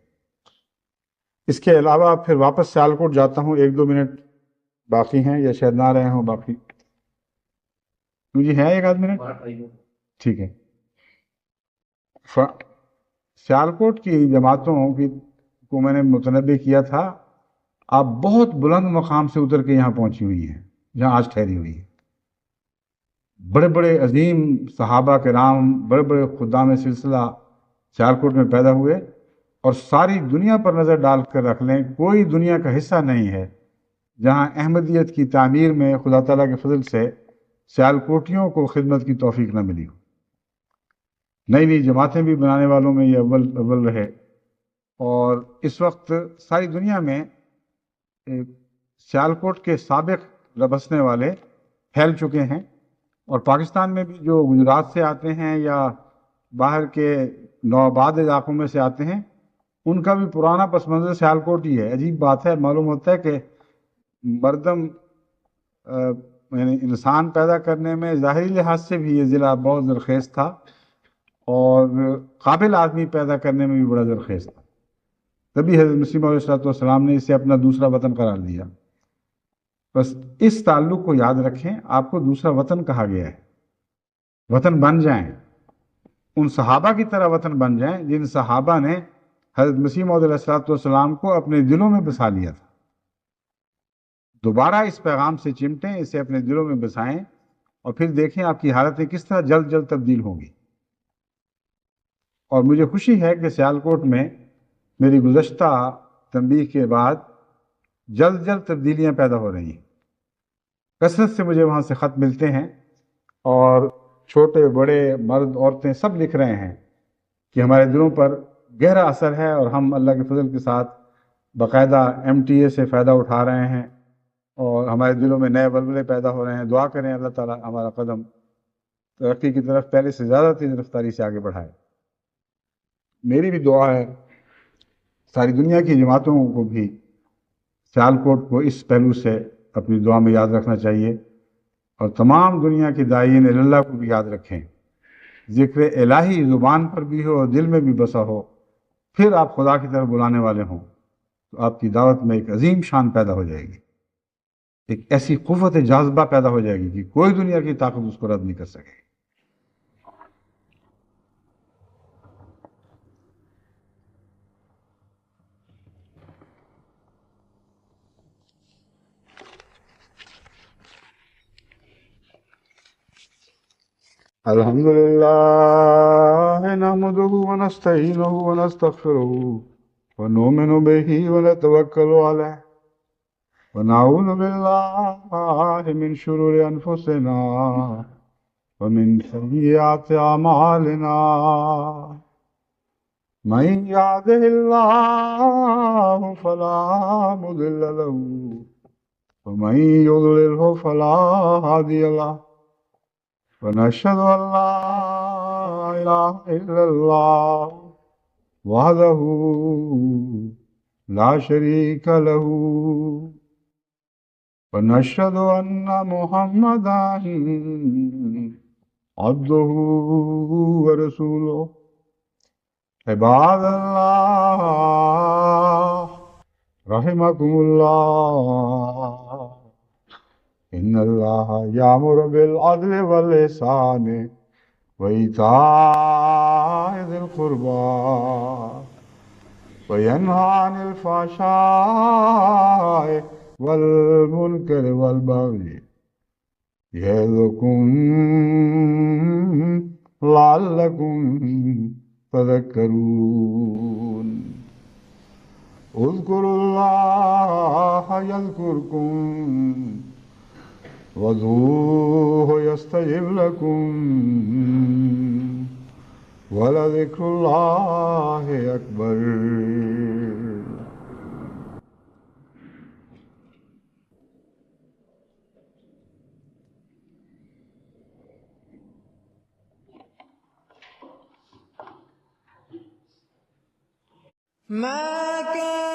اس کے علاوہ پھر واپس سیالکوٹ جاتا ہوں، 1-2 منٹ باقی ہیں یا شاید نہ رہے ہوں باقی، مجھے ہے 1 آدھ منٹ، ٹھیک ہے۔ سیالکوٹ کی جماعتوں کو میں نے متنبع کیا تھا، آپ بہت بلند مقام سے اتر کے یہاں پہنچی ہوئی ہیں جہاں آج ٹھہری ہوئی ہے۔ بڑے بڑے عظیم صحابہ کرام، بڑے بڑے خدام سلسلہ سیالکوٹ میں پیدا ہوئے، اور ساری دنیا پر نظر ڈال کر رکھ لیں کوئی دنیا کا حصہ نہیں ہے جہاں احمدیت کی تعمیر میں خدا تعالیٰ کے فضل سے سیالکوٹیوں کو خدمت کی توفیق نہ ملی ہو۔ نئی نئی جماعتیں بھی بنانے والوں میں یہ اول رہے، اور اس وقت ساری دنیا میں سیالکوٹ کے سابق بسنے والے پھیل چکے ہیں، اور پاکستان میں بھی جو گجرات سے آتے ہیں یا باہر کے نوآباد علاقوں میں سے آتے ہیں ان کا بھی پرانا پس منظر سیالکوٹ ہی ہے۔ عجیب بات ہے، معلوم ہوتا ہے کہ مردم یعنی انسان پیدا کرنے میں ظاہری لحاظ سے بھی یہ ضلع بہت زرخیز تھا، اور قابل آدمی پیدا کرنے میں بھی بڑا زرخیز تھا. تبھی حضرت مسیح علیہ السلام نے اسے اپنا دوسرا وطن قرار دیا. بس اس تعلق کو یاد رکھیں، آپ کو دوسرا وطن کہا گیا ہے. وطن بن جائیں، ان صحابہ کی طرح وطن بن جائیں جن صحابہ نے حضرت مسیح موعود علیہ السلام کو اپنے دلوں میں بسا لیا تھا. دوبارہ اس پیغام سے چمٹیں، اسے اپنے دلوں میں بسائیں، اور پھر دیکھیں آپ کی حالتیں کس طرح جلد جلد تبدیل ہوں گی. اور مجھے خوشی ہے کہ سیالکوٹ میں میری گزشتہ تنبیہ کے بعد جلد جلد تبدیلیاں پیدا ہو رہی ہیں. کثرت سے مجھے وہاں سے خط ملتے ہیں، اور چھوٹے بڑے مرد عورتیں سب لکھ رہے ہیں کہ ہمارے دلوں پر گہرا اثر ہے، اور ہم اللہ کے فضل کے ساتھ باقاعدہ MTA سے فائدہ اٹھا رہے ہیں، اور ہمارے دلوں میں نئے ولولے پیدا ہو رہے ہیں. دعا کریں اللہ تعالیٰ ہمارا قدم ترقی کی طرف پہلے سے زیادہ تیز رفتاری سے آگے بڑھائے. میری بھی دعا ہے، ساری دنیا کی جماعتوں کو بھی سیالکوٹ کو اس پہلو سے اپنی دعا میں یاد رکھنا چاہیے، اور تمام دنیا کے داعین اللہ کو بھی یاد رکھیں. ذکر الہی زبان پر بھی ہو اور دل میں بھی بسا ہو، پھر آپ خدا کی طرف بلانے والے ہوں تو آپ کی دعوت میں ایک عظیم شان پیدا ہو جائے گی، ایک ایسی قوت جاذبہ پیدا ہو جائے گی کہ کوئی دنیا کی طاقت اس کو رد نہیں کر سکے. الحمد لله نحمده ونستعينه ونستغفره ونؤمن به ونتوكل عليه ونعوذ بالله من شرور أنفسنا ومن سيئات أعمالنا. من يهده الله فلا مضل له ومن يضلله فلا هادي له. ونشهد أن لا إله إلا الله وحده لا شريك له، ونشهد أن محمدا عبده ورسوله. عباد الله رحمكم الله، إن الله يأمر بالعدل والإحسان وإيتاء ذي القربى وينهى عن الفحشاء والمنكر والبغي يعظكم لعلكم تذكرون. اذكروا الله يذكركم وادعوه يستجب لكم ولذكر الله أكبر. ما كان